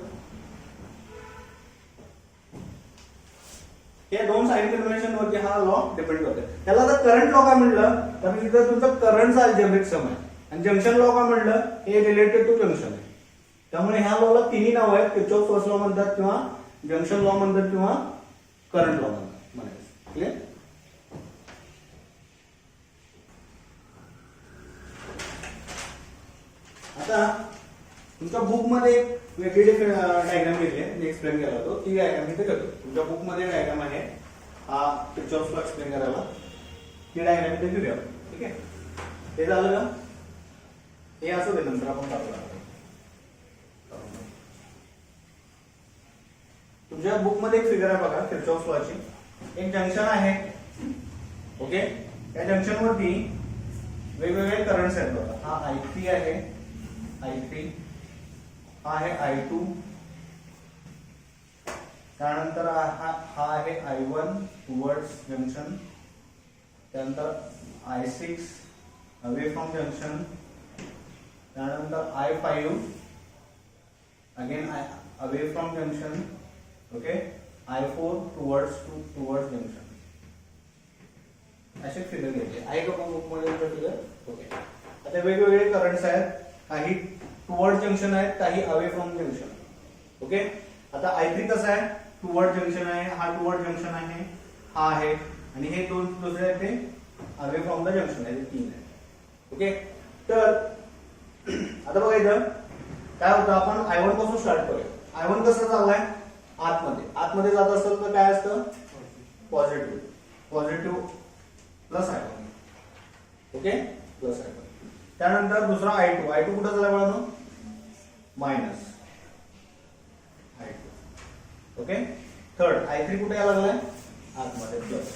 हे दोन साइन कन्व्हेन्शन वरती हा लॉ डिपेंड करतो. त्याला जर करंट लॉ काय म्हटलं तर तिथं तुमचं करंटचा अल्जेब्रिक सम आहे आणि जंक्शन लॉ काय म्हटलं हे रिलेटेड टू जंक्शन आहे. त्यामुळे ह्या लॉला तिन्ही नाव आहेत. किर्चॉफ फर्स्ट लॉ म्हणतात किंवा जंक्शन लॉ म्हणतात किंवा करंट लॉ म्हणायचं. क्लिअर? आता तुमच्या बुकमध्ये वेगळी डायग्राम घेतली आहे, मी एक्सप्लेन केला होतो, ती डायग्राम इथे करतो. तुमच्या बुकमध्ये डायग्राम आहे हा किर्चॉफ्स लॉ एक्सप्लेन करायला, ती डायग्राम इथे घेऊया. ठीक आहे, हे झालं का? हे असं दे, नंतर आपण दाखवणार. तुमच्या बुकमध्ये एक फिगर आहे बघा किर्चॉफ्स लॉची. एक जंक्शन आहे, ओके. या जंक्शन वरती वेगवेगळे करंट्स आहेत बघा. हा I3 आहे, I3 हा आहे I2, त्यानंतर हा आहे I1 टुवर्ड्स जंक्शन, त्यानंतर I6 अवे फ्रॉम जंक्शन, त्यानंतर I5 again away from junction, okay. I4 towards junction. असे फिगर घेतले आहे का बुक मध्ये फिगर? ओके. आता वेगवेगळे करंट्स आहेत, काही टुवर्ड जंक्शन आहेत, काही अवे फ्रॉम जंक्शन. ओके. आता I3 कसं आहे? टुवर्ड जंक्शन आहे, हा टुवर्ड जंक्शन आहे, हा आहे, आणि हे दोन दुसरे आहेत ते अवे फ्रॉम द जंक्शन आहे, ते 3 आहे. ओके. तर आता बघा इथं काय होतं, आपण I1 पासून स्टार्ट करूया. I1 कसं चाललाय? आतमध्ये जात असेल तर काय असतं? Positive plus I1, okay, plus I1. त्यानंतर दुसरा I2 कुठं झाला बघा? Minus I2, okay. Third I3 कुठे यायला लागलाय? आतमध्ये, प्लस.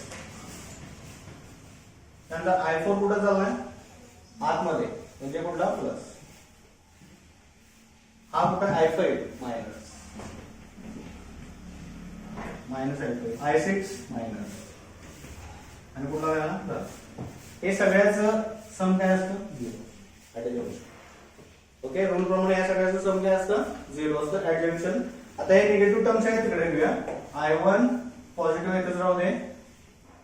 त्यानंतर I4 कुठं चाललाय? आतमध्ये, म्हणजे कुठला? प्लस. हा कुठं? I5 minus I5, I6 minus, आणि कुठला वेळा प्लस. हे सगळ्याचं सम काय असतं? 0 ऍट जंक्शन. ओके. रूल प्रमाणे या सगळ्याचं सम काय असतं? 0 असतं ऍट जंक्शन. आता हे निगेटिव्ह टर्म्स आहेत तिकडे घेऊया. I1 पॉझिटिव्ह आहे, इथंच राहू दे.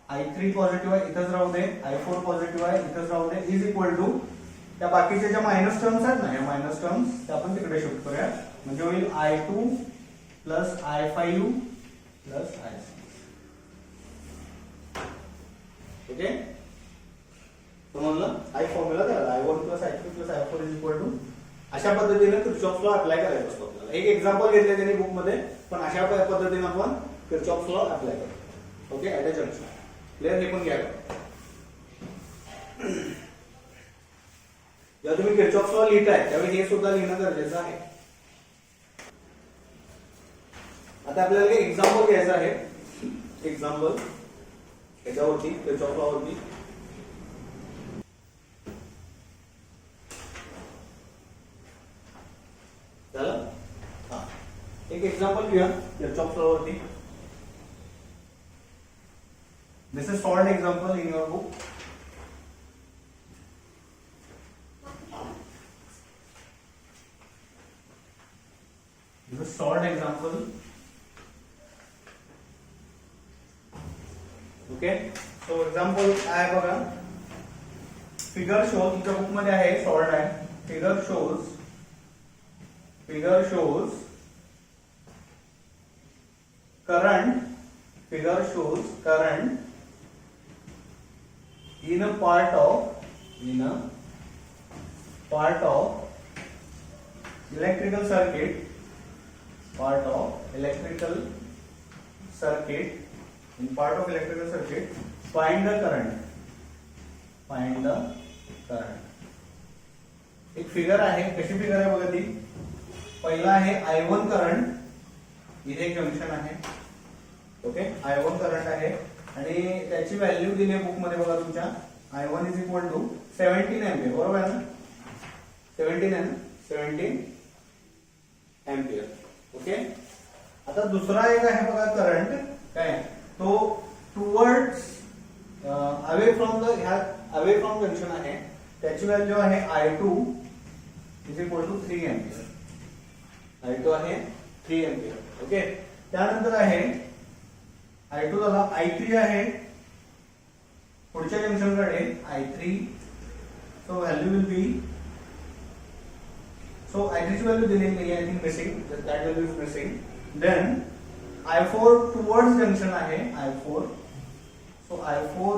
I3 पॉझिटिव्ह आहे, इथंच राहू दे. I4 पॉझिटिव्ह आहे, इथंच राहू दे. इज इक्वल टू त्या बाकीच्या ज्या मायनस टर्म्स आहेत ना, या मायनस टर्म्स त्या आपण तिकडे शिफ्ट करूया. म्हणजे होईल I2 plus I5 plus I6. Okay. समजलं? I फॉर्म्युला त्याला I1 plus I3 plus I4 is equal to. अशा पद्धतीने किर्चॉफ्स लॉ अप्लाय करायचा असतो आपल्याला. एक एक्झाम्पल घेतले त्यांनी बुक मध्ये, पण अशा पद्धतीने आपण किर्चॉफ्स लॉ अप्लाय करतो. Okay, at a junction. Clear? हे पण घ्या. जेव्हा तुम्ही किर्चॉफ्स लॉ लिहिताय त्यावेळी हे सुद्धा लिहिणं गरजेचं आहे. आता आपल्याला एक एक्झाम्पल घ्यायचं आहे. एक्झाम्पल याच्यावरती किर्चॉफ्स लॉ वरती. झालं? हा, एक एक्झाम्पल घेऊया किर्चॉफ्स लॉ वरती. This is solved example in your book. This is solved example. Okay. So example आहे बघा. Figure shows, तुमच्या बुक मध्ये आहे, solved आहे. Figure shows current. Figure shows current in a part of electrical circuit. In part of electrical circuit, find the current. एक figure आहे, कशी figure आहे बघा ती. पहिला आहे I1 करंट, इथे एक जंक्शन आहे. ओके, I1 करंट आहे आणि त्याची व्हॅल्यू दिली आहे बुक मध्ये बघा तुमच्या. I1 is equal to 17 ampere. बरोबर आहे ना? 17 एम्पियर. ओके. आता दुसरा एक आहे बघा करंट, काय तो टुवर्ड्स अवे फ्रॉम जंक्शन आहे. त्याची व्हॅल्यू आहे I2 is equal to 3 ampere. I2 आहे 3 एम्पियर. ओके. त्यानंतर आहे I2 झाला, I3 आहे पुढच्या जंक्शन कडे I3. So value will be, so I3 ची व्हॅल्यू दिलेली नाही, I think missing, that value is missing. Then I4 towards junction आहे, I4. So I4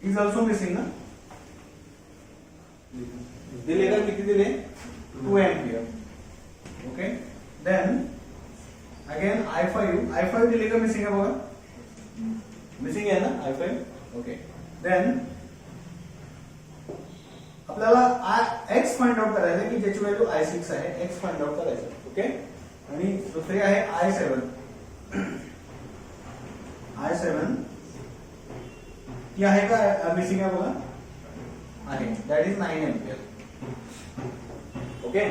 is also missing ना. दिले का किती दिले? 2 ampere. Okay. Then again I5 दिली का मिसिंग आहे बघा, मिसिंग आहे ना I5. ओके. देन आपल्याला x फाइंड आउट करायचं की ज्याची व्हॅल्यू I6 आहे, x फाइंड आउट करायचं. ओके. आणि दुसरी आहे I7 ती आहे का मिसिंग आहे बघा, आहे, दॅट इज 9 एम्पियर. ओके.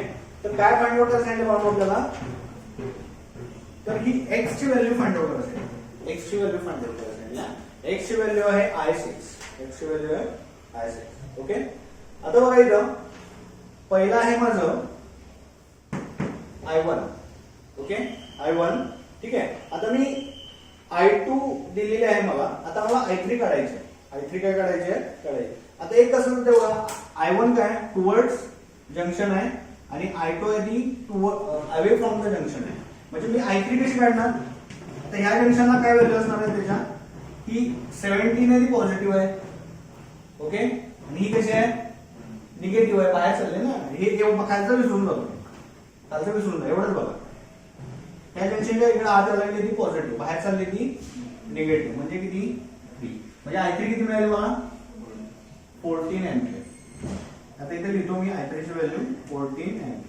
तर काय फाइंड आउट करायचं आहे आपल्याला, तर ही x ची व्हॅल्यू फाइंड आउट करायची, x ची व्हॅल्यू फाइंड आउट करायची. x ची व्हॅल्यू आहे I6, x ची व्हॅल्यू आहे I6. ओके. आता बघा इथं पहिला आहे माझं I1. ओके. I1 ठीक आहे. आता मी I2 दिलेली आहे मला, आता मला I3 काढायचे. I3 काय काढायचे. आता एक कसं होतं बघा, I1 काय टुवर्ड्स जंक्शन आहे आणि I2 आहे ती अवे फ्रॉम द जंक्शन आहे. म्हणजे मी I3 कशी काढणार, आता ह्या जंक्शनला काय व्हॅल्यू असणार आहे त्याच्या, ही 17 आहे ती पॉझिटिव्ह आहे. ओके. आणि ही कशी आहे निगेटिव्ह आहे, बाहेर चालले ना, हे खालचं विसरून जातो, खालचं विसरून जा, एवढंच बघा. त्या जंक्शनच्या इकडे आत आली ती पॉझिटिव्ह, बाहेर चालली ती निगेटिव्ह, म्हणजे किती 3. म्हणजे I3 किती मिळाली मला 14 एम्पियर. आता इथे लिहितो मी I3 ची व्हॅल्यू 14 एम्पियर.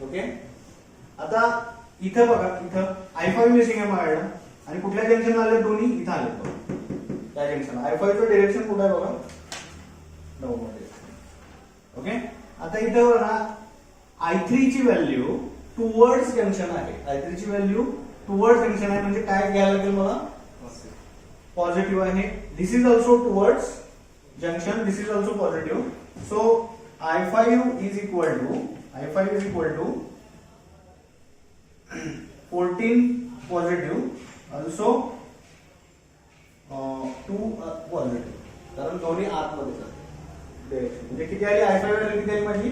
ओके. आता इथं बघा, इथं I5 मिसिंग आहे माझ्याकडे आणि कुठल्या जंक्शनला आले, दोन्ही इथं आले बघा, त्या जंक्शनला. I5 चं डिरेक्शन कुठं आहे बघा, डाऊन मध्ये. ओके. आता इथं बघा I3 ची व्हॅल्यू टुवर्ड्स जंक्शन आहे, I3 ची व्हॅल्यू टुवर्ड्स जंक्शन आहे, म्हणजे काय घ्यायला लागेल मला, पॉझिटिव्ह आहे. This is also towards junction, this is also positive. So I5 is equal to 14 positive also 2 positive, कारण दोन्ही आतमध्ये जातात. म्हणजे किती आली I5 व्हॅल्यू, किती आली माझी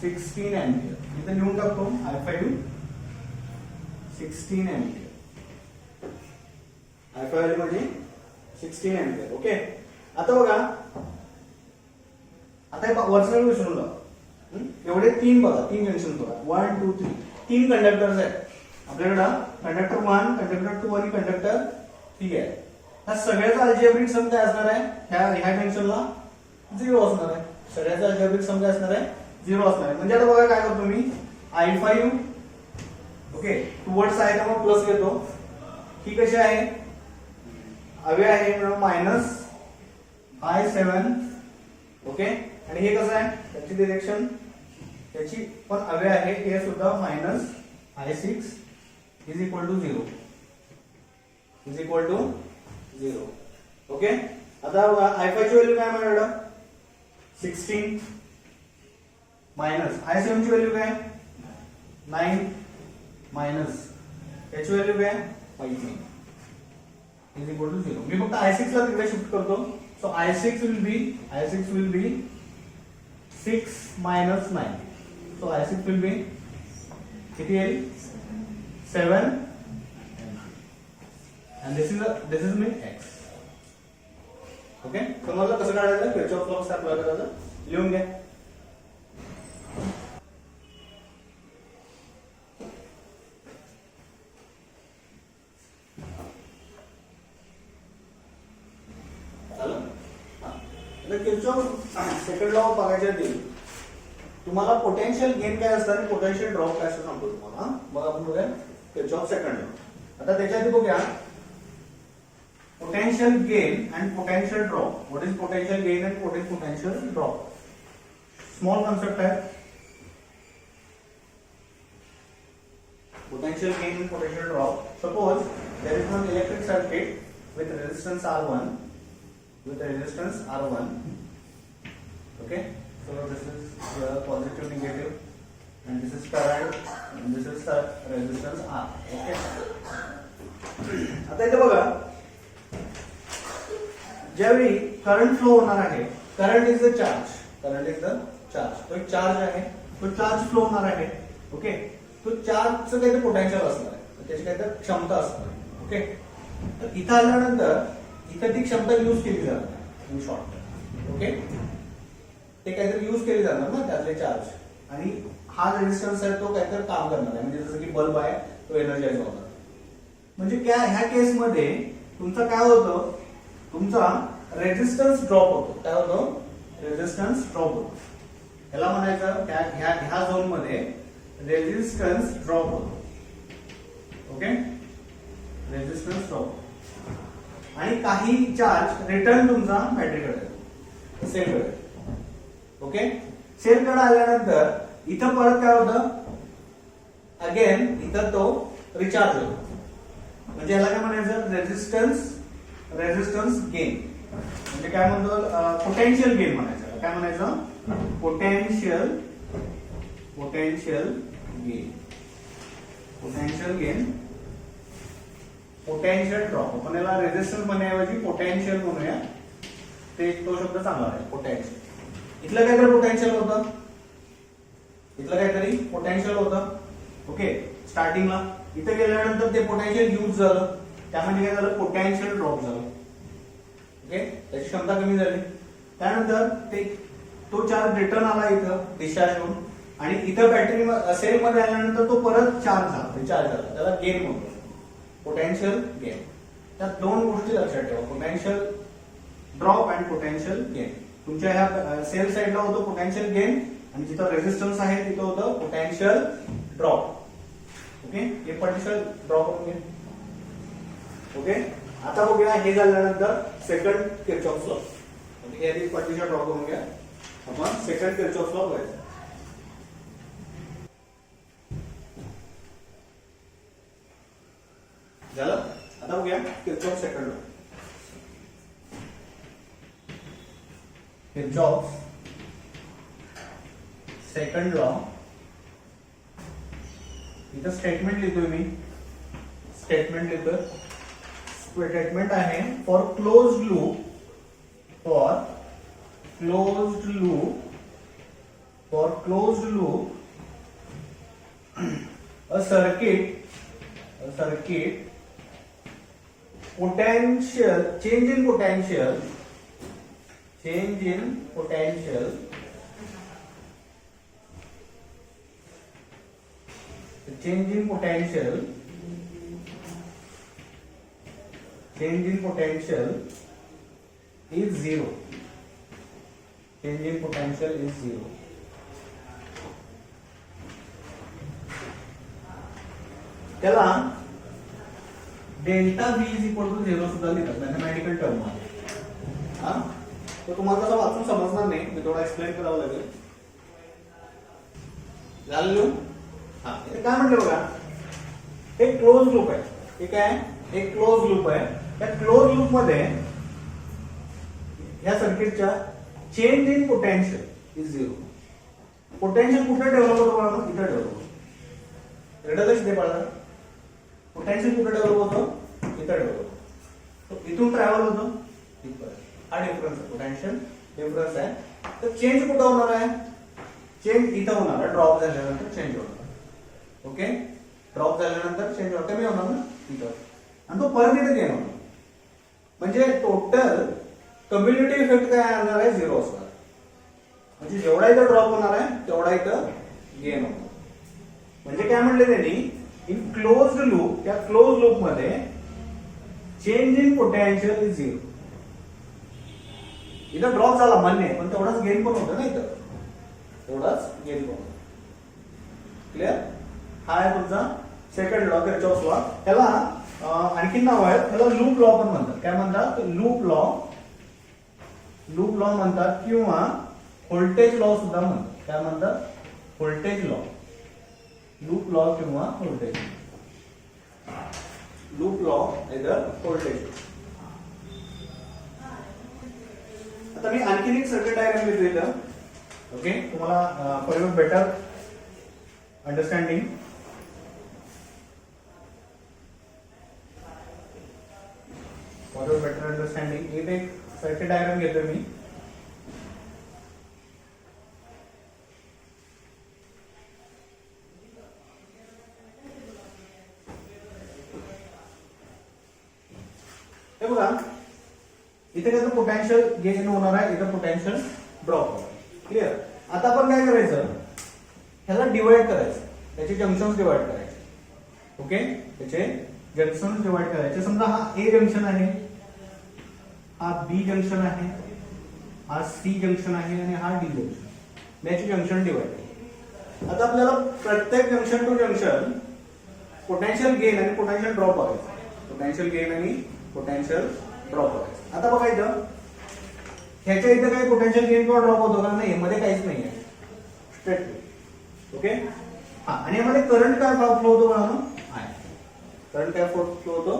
16 एम्पियर. इथे लिहून टाकतो I5 16 एम्पियर. I5 व्हॅल्यू माझी 16 एम्पियर. ओके. आता बघा, आता हे वरचं विसरून जा, एवढे 3 बघा, 3 जंक्शन बघा, 1 2 3, 3 कंडक्टर्स आहेत आपल्याकडं. कंडक्टर 1, कंडक्टर 2 आणि कंडक्टर 3 आहे. ह्या सगळ्याचा अल्जेब्रिक सम काय असणार आहे, ह्या जंक्शनला 0 असणार आहे. सगळ्याचा अल्जेब्रिक सम काय असणार आहे, 0 असणार आहे. म्हणजे आता बघा काय करतो मी, I5 ओके टुवर्ड्स आहे त्यामुळे प्लस घेतो. ही कशी आहे, अवे आहे म्हणून मायनस I7. ओके. आणि हे कसं आहे, त्याची डिरेक्शन त्याची पण अवे आहे, हे सुद्धा minus I6 is equal to 0, is equal to 0. Okay. आता बघा I5 ची व्हॅल्यू काय माझ्याकडं 16 मायनस I7 ची व्हॅल्यू काय 9 मायनस याची व्हॅल्यू काय 5 इज इक्वल टू 0. मी फक्त I6 ला तिकडे शिफ्ट करतो. So I6 will be 6 minus 9. So I6 will be किती येईल 7 and this is my x. Okay. समजलं कसं काढायचं, किर्चॉफ लॉ कसा अप्लाय करायचा, लिहून घ्या. किर्चॉफ सेकंड लॉ बघायच्या आधी तुम्हाला पोटेन्शियल गेन काय असतं आणि पोटेन्शियल ड्रॉप काय असतं सांगतो तुम्हाला. मग आपण बघूया किर्चॉफ सेकंड लॉ. आता त्याच्या आधी बघूया potential gain and potential drop. What is potential gain and what is potential drop. Small concept आहे. पोटेन्शियल गेन and potential drop. Suppose there is one electric circuit with resistance R1. Okay. So this is positive, negative, and this is current, and this is the resistance R. Okay. आता इथे बघा ज्यावेळी current flow होणार आहे, current is the charge, तो एक charge आहे, तो चार्ज फ्लो होणार आहे. ओके. तो चार्जचं काहीतरी पोटेन्शियल असणार आहे, त्याची काहीतरी क्षमता असणार आहे. ओके. तर इथं आल्यानंतर इथं ती क्षमता यूज केली जाणार इन शॉर्ट. ओके. ते काहीतरी यूज केली जाणार ना त्यातले चार्ज, आणि हा रेजिस्टन्स आहे तो काहीतरी काम करणार आहे, म्हणजे जसं की बल्ब आहे तो एनर्जाइज होणार. म्हणजे ह्या केसमध्ये तुमचं काय होतं, तुमचा रेजिस्टन्स ड्रॉप होतो. काय होतो? रेजिस्टन्स ड्रॉप होतो. ह्याला म्हणायचं ह्या झोन मध्ये रेजिस्टन्स ड्रॉप होतो. Okay, resistance drop. आणि काही चार्ज रिटर्न तुमचा बॅटरीकडे येतो, सेलकडे. ओके, सेलकडे आल्यानंतर इथं परत काय होतं, अगेन इथं तो रिचार्ज होतो. म्हणजे याला काय म्हणायचं, रेजिस्टन्स गेन. म्हणजे काय म्हणतो, पोटेन्शियल गेन म्हणायचं. काय म्हणायचं, पोटेन्शियल गेन. Potential drop. आपण याला रेजिस्टन्स म्हणण्याऐवजी पोटेन्शियल म्हणूया, ते तो शब्द चांगला आहे, पोटेन्शियल. इथलं काहीतरी पोटेन्शियल होतं. ओके, स्टार्टिंगला इथे गेल्यानंतर ते पोटेन्शियल यूज झालं, त्यामध्ये काय झालं, पोटेन्शियल ड्रॉप झालं. ओके, त्याची क्षमता कमी झाली. त्यानंतर तो चार्ज रिटर्न आला इथं डिस्चार्ज होऊन, आणि इथं बॅटरी सेलमध्ये आल्यानंतर तो परत रिचार्ज झाला. त्याला गेन म्हणतो, पोटेन्शियल गेन. त्या दोन गोष्टी लक्षात ठेवा, पोटेन्शियल ड्रॉप आणि पोटेन्शियल गेन. तुमच्या ह्या सेल साइडला होतं पोटेन्शियल गेन, आणि जिथं रेजिस्टन्स आहे तिथं होतं पोटेन्शियल ड्रॉप. ओके, हे पोटेन्शियल ड्रॉप करून घ्या. ओके, आता बघूया हे झाल्यानंतर सेकंड किरचॉफ लॉ. हे आधी पोटेन्शियल ड्रॉप करून घ्या, आपण सेकंड किरचॉफ लॉ बघायचा. झालं. आता बघूया Kirchhoff second law. Kirchhoff second law. इथं स्टेटमेंट लिहितोय मी. स्टेटमेंट आहे for closed loop a circuit change in potential is zero. त्याला delta V is equal to 0 सुद्धा लिहितात मॅथमॅटिकल टर्म मध्ये. तो तुम्हाला कसं वाचून समजणार नाही, मी थोडा एक्सप्लेन करावं लागेल. झालं? काय म्हटलं बघा, एक क्लोज लूप आहे. ठीक आहे, एक क्लोज लूप आहे. त्या क्लोज लूप मध्ये या सर्किटच्या change in potential is 0. Potential कुठे डेव्हलप होतो बघा, इथे डेव्हलप होतो. रिडलच दे बाळा, पोटेन्शियल कुठे डेव्हलप होतो, इथे डेव्हलप होतो. इथून ट्रॅव्हल होतो इथपर्यंत. हा डिफरन्स आहे, पोटेन्शियल डिफरन्स आहे. तर चेंज कुठे होणार आहे, चेंज इथं होणार आहे. ड्रॉप झाल्यानंतर चेंज होणार. ओके, ड्रॉप झाल्यानंतर चेंज होणार, कमी होणार ना इथं, आणि तो परत इथे गेन होणार. म्हणजे टोटल कम्युनिटी इफेक्ट काय येणार आहे, 0 असणार. म्हणजे जेवढा इथं ड्रॉप होणार आहे तेवढा इथं गेन होणार. म्हणजे काय म्हणले त्यांनी, इन क्लोज्ड लूप, त्या क्लोज लूप मध्ये चेंज इन पोटेन्शियल इज 0. इथं ड्रॉप झाला मान्य, पण तेवढाच गेन पण होतं ना, इथं तेवढाच गेन पण होतं. क्लिअर? हा आहे तुमचा सेकंड लॉ, किरचॉफ लॉ. त्याला आणखी नाव आहे, त्याला लूप लॉ पण म्हणतात. काय म्हणतात, लूप लॉ म्हणतात, किंवा व्होल्टेज लॉ सुद्धा म्हणतात. काय म्हणतात, व्होल्टेज लॉ. लूप लॉ किंवा व्होल्टेज लूप लॉ इधर व्होल्टेज. आता मी आणखीन एक सर्किट डायग्राम लिहिलेलं. ओके, तुम्हाला फॉर युअर बेटर अंडरस्टँडिंग. इथे एक सर्किट डायग्राम घेतोय मी. हे बघा, इथे काय पोटेन्शियल गेन होणार आहे, इथे पोटेन्शियल ड्रॉप होणार. क्लिअर? आता आपण काय करायचं, ह्याला डिवाइड करायचं, त्याचे जंक्शन्स डिवाइड करायचे. ओके, त्याचे जंक्शन्स डिवाइड करायचे. समजा हा ए जंक्शन आहे, हा बी जंक्शन आहे, हा सी जंक्शन आहे आणि हा डी जंक्शन. याचे जंक्शन डिवाइड. आता आपल्याला प्रत्येक junction to junction potential gain आणि पोटेन्शियल ड्रॉप बघायचं. पोटेन्शियल गेन आणि पोटेन्शियल ड्रॉप बघायचं. आता बघा इथं, ह्याच्या इथं काही पोटेन्शियल गेन किंवा ड्रॉप होतो का? नाही, मध्ये काहीच नाही आहे, स्ट्रेट. ओके, हा. आणि यामध्ये करंट काय फ्लो होतो बघा, आय. करंट काय फ्लो होतो?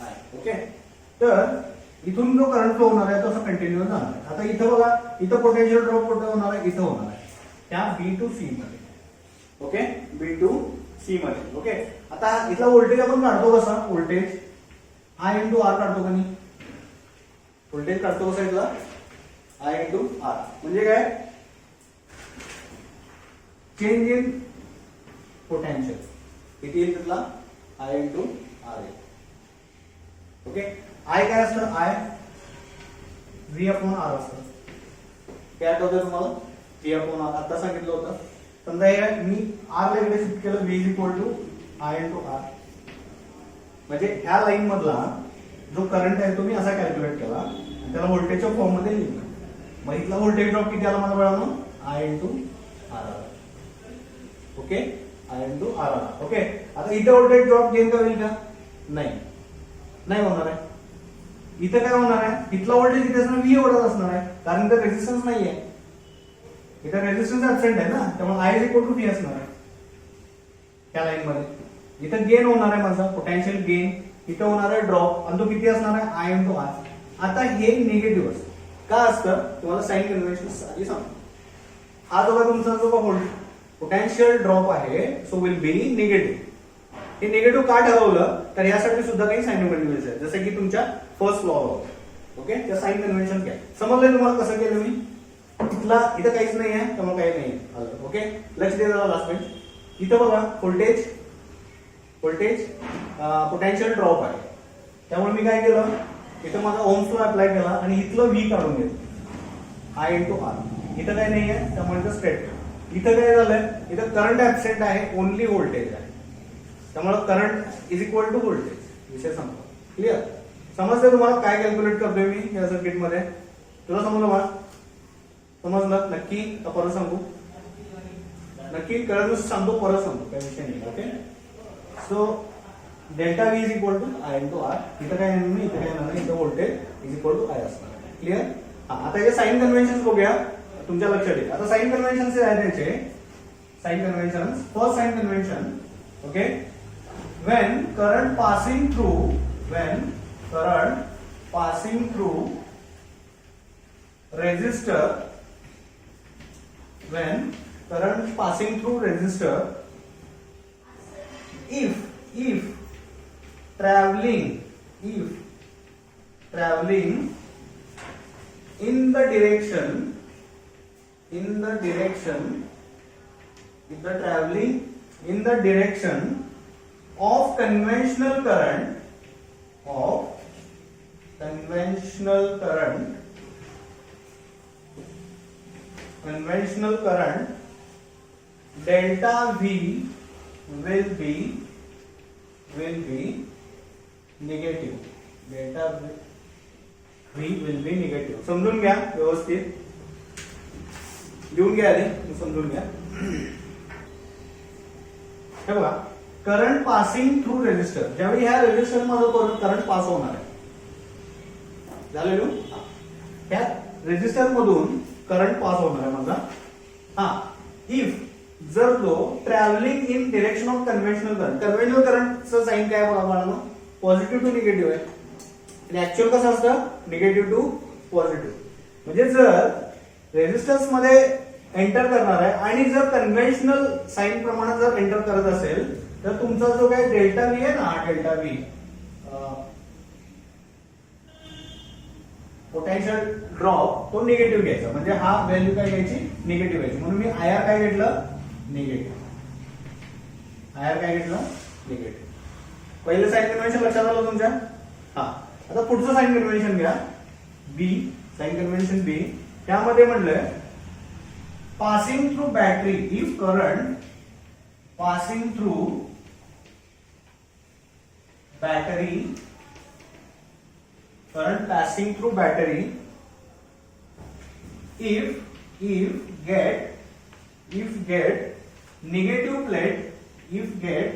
आय. ओके, तर इथून जो करंट फ्लो होणार आहे तो असा कंटिन्युअस जाणार आहे. आता इथं बघा, इथं पोटेन्शियल ड्रॉप कुठे होणार आहे? इथं होणार आहे, त्या बी टू सी मध्ये. ओके, बी टू सी मध्ये. ओके, आता इथला व्होल्टेज आपण काढतो कसा? व्होल्टेज आय इंटू आर काढतो का नाही? व्होल्टेज काढतो कसा इथला? I into R. म्हणजे काय? Change in potential. किती येईल तिथला? आय इंटू आर येईल. ओके, आय काय असतं? आय व्ही अपॉन आर असतं. काय आठवतं तुम्हाला? व्ही अपॉन आर आता सांगितलं होतं. समजा हे मी आर ला इकडे शिफ्ट केलं, V is equal to I into R. म्हणजे ह्या लाईन मधला जो करंट आहे तो मी असा कॅल्क्युलेट केला आणि त्याला व्होल्टेजच्या फॉर्म मध्ये लिहिलं. मग इथला व्होल्टेज ड्रॉप किती आला मला मिळाला? I into R R. Okay, I into R R. Okay, आता इथं व्होल्टेज ड्रॉप गेन का होईल का? नाही, नाही होणार आहे. इथं काय होणार आहे? इथला व्होल्टेज इथे असणार व्ही एवढाच असणार आहे, कारण इथं रेझिस्टन्स नाही आहे. इथं रेझिस्टन्स ऍबसेंट आहे ना, त्यामुळे I is equal to V असणार आहे त्या लाईन मध्ये. इथं गेन होणार आहे माझा, पोटेन्शियल गेन. इथं होणार आहे ड्रॉप, आणि तो किती असणार आहे? I into R. आता हे निगेटिव्ह असतं. का असतं? तुम्हाला साइन कन्व्हेन्शन आधी सांगतो. हा जो तुमचा जो पोटेन्शियल ड्रॉप आहे, सो विल बी निगेटिव्ह. हे निगेटिव्ह का ठरवलं? तर यासाठी सुद्धा काही साइन कन्व्हेन्शन आहे, जसं की तुमच्या फर्स्ट लॉ होतं. ओके, त्या साइन कन्व्हेन्शन काय समजलंय तुम्हाला? कसं केलं मी? इथं काहीच नाही आहे, त्यामुळे काही नाही. ओके, लक्ष द्या लास्ट पेज. इथं बघा, व्होल्टेज पोटेन्शियल ड्रॉप आहे, त्यामुळे मी काय केलं? इथं माझा ओम्स लॉ अप्लाय केला आणि इथलं व्ही काढून घेतलं, आय इंटू आर. इथं काही नाही आहे, त्यामुळे इथं स्ट्रेट. इथं काय झालंय? इथं करंट ऍबसेंट आहे, ओनली व्होल्टेज आहे, त्यामुळे current is equal to voltage. विषय संपला. क्लिअर? समजलं तुम्हाला काय कॅल्क्युलेट करतोय मी या सर्किट मध्ये? तुला समजलं मला? समजलं नक्की? तर परत सांगू? नक्की कळलं सांगतो, परत सांगतो, काही विषय नाही. Okay, so delta V is equal to I into R. इथं काय नाही, इथं काय नाही, इथं voltage is equal to I असणार. क्लिअर? आता हे साइन कन्व्हेन्शन बघूया, तुमच्या लक्षात येईल. आता साइन कन्व्हेन्शन आहे त्याचे. Sign convention, first sign convention. Okay, when current passing through resistor, if traveling in the direction of conventional current, delta V will be negative. Delta V will be negative. समजून घ्या व्यवस्थित, लिहून घ्या आधी, समजून घ्या. हे बघा, करंट पासिंग थ्रू रेजिस्टर, ज्यावेळी ह्या रेजिस्टर मध्ये करंट पास होणार आहे, झालेलो ह्या रेजिस्टर मधून करंट पास होणार आहे माझा. हा, इफ जर तो travelling in direction of conventional करंटचं साइन काय बघा, पॉझिटिव्ह टू निगेटिव्ह आहे, आणि ऍक्च्युअल कसं असतं? Negative to positive. म्हणजे जर रेजिस्टन्स मध्ये एंटर करणार आहे आणि जर कन्व्हेन्शनल साइन प्रमाणे जर एंटर करत असेल, तर तुमचा जो काही डेल्टा व्ही आहे ना, डेल्टा व्ही पोटेन्शियल ड्रॉप, तो निगेटिव्ह घ्यायचा. म्हणजे हा व्हॅल्यू काय घ्यायची? निगेटिव्ह घ्यायची. म्हणून मी आय आर काय घेतलं? निगेटिव्ह. आय आर काय घेतलं? निगेटिव्ह. पहिलं साइन कन्व्हेन्शन लक्षात आलं तुमच्या? हा, आता पुढचं साइन कन्व्हेन्शन घ्या, बी. साइन कन्व्हेन्शन बी, त्यामध्ये म्हटलंय passing through battery, if current passing through battery, current passing through battery, if get negative plate, if get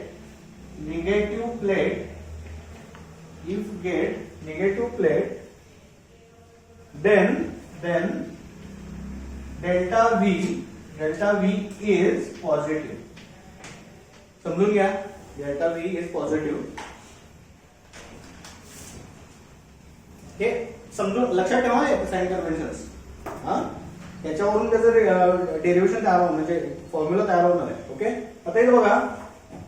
negative plate, then delta V is positive. समजून घ्या, डेल्टा V is positive. हे समजून लक्षात ठेवा sign conventions. त्याच्यावरून त्याचं derivation तयार होणार, म्हणजे फॉर्म्युला तयार होणार आहे. ओके, आता इथे बघा,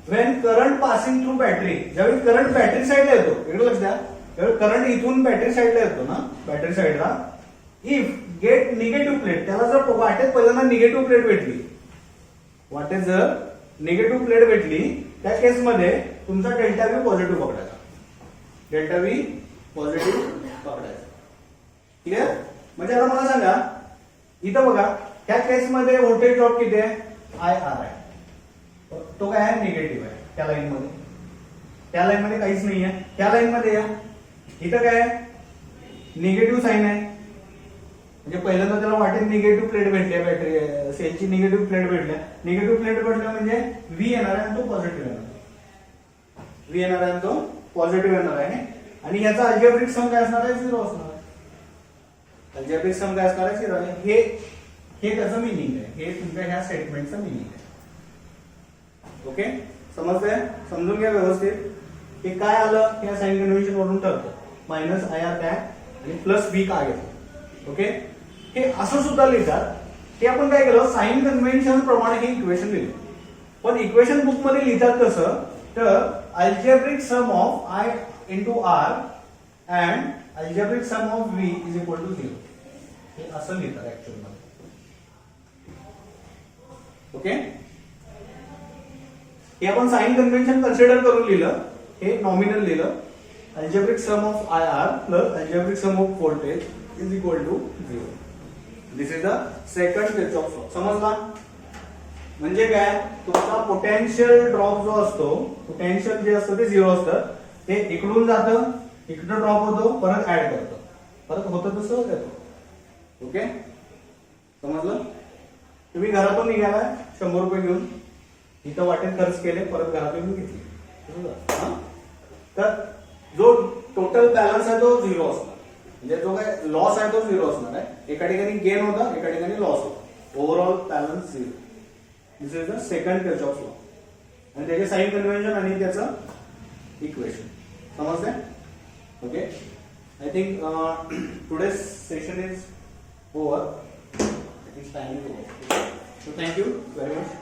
when current passing through battery, ज्यावेळी करंट बॅटरी साईडला येतो, इकडे लक्ष द्या, त्यावेळी करंट इथून बॅटरी साईडला येतो ना, बॅटरी साईडला, इफ गेट निगेटिव्ह प्लेट, त्याला जर वाटेत पहिल्यांदा निगेटिव्ह प्लेट भेटली, वाटेत जर निगेटिव्ह प्लेट भेटली, त्या केसमध्ये तुमचा डेल्टा व्ही पॉझिटिव्ह पकडायचा, डेल्टा व्ही पॉझिटिव्ह पकडायचा. क्लिअर? म्हणजे आता मला सांगा, इथं बघा, त्या केसमध्ये व्होल्टेज ड्रॉप किती आहे? IR आहे. तो काय आहे? निगेटिव्ह आहे. त्या लाईन मध्ये, त्या लाईन मध्ये काहीच नाही आहे. त्या लाईन मध्ये या, इथं काय आहे? निगेटिव्ह साईन आहे. म्हणजे पहिल्यांदा त्याला वाटेत निगेटिव्ह प्लेट भेटली, बॅटरी सेलची निगेटिव्ह प्लेट भेटल्या, निगेटिव्ह प्लेट भेटल्या म्हणजे व्ही येणार आहे आणि तो पॉझिटिव्ह येणार, व्ही येणार आहे आणि तो पॉझिटिव्ह येणार आहे. आणि याचा अल्जेब्रिक सम काय असणार आहे? 0 असणार आहे. अल्जेब्रिक सम काय असणार आहे? 0 आहे. हे त्याचं मिनिंग आहे, हे तुमच्या ह्या स्टेटमेंटचं मिनिंग आहे. ओके, समजतंय? समजून घ्या व्यवस्थित. हे काय आलं या साइन कन्व्हेन्शन वरून ठरतं, मायनस IR काय आणि प्लस V काय घेतो. ओके, हे असं सुद्धा लिहितात. हे आपण काय केलं, साइन कन्व्हेन्शन प्रमाणे हे इक्वेशन लिहिलं. पण इक्वेशन बुक मध्ये लिहितात कसं, तर algebraic sum of I into R and algebraic sum of V is equal to 0. हे असं लिहितात ऍक्च्युअल मध्ये. ओके, हे आपण साइन कन्व्हेन्शन कन्सिडर करून लिहिलं, हे नॉमिनल लिहिलं. Algebraic sum of IR plus algebraic sum of voltage is equal to 0. This is the second Kirchhoff law. समजला? म्हणजे काय, तुमचा पोटेन्शियल ड्रॉप जो असतो, पोटेन्शियल जे असतं ते 0 असतं, ते इकडून जातं, इकडं ड्रॉप होतो, परत ऍड करतो, परत होतं तसं येतो. ओके, समजलं? तुम्ही घरातून निघाला 100 रुपये घेऊन, इथं वाटेत खर्च केले, परत घरातून घेतली, तर जो टोटल बॅलन्स आहे तो 0 असणार. म्हणजे जो काय लॉस आहे तो 0 असणार आहे. एका ठिकाणी गेन होता, एका ठिकाणी लॉस होता. Overall balance 0. This is the second Kirchhoff law. आणि त्याचे साइन कन्व्हेन्शन आणि त्याचं इक्वेशन समजते. Okay, I think today's session is over. I think time is over. So thank you very much.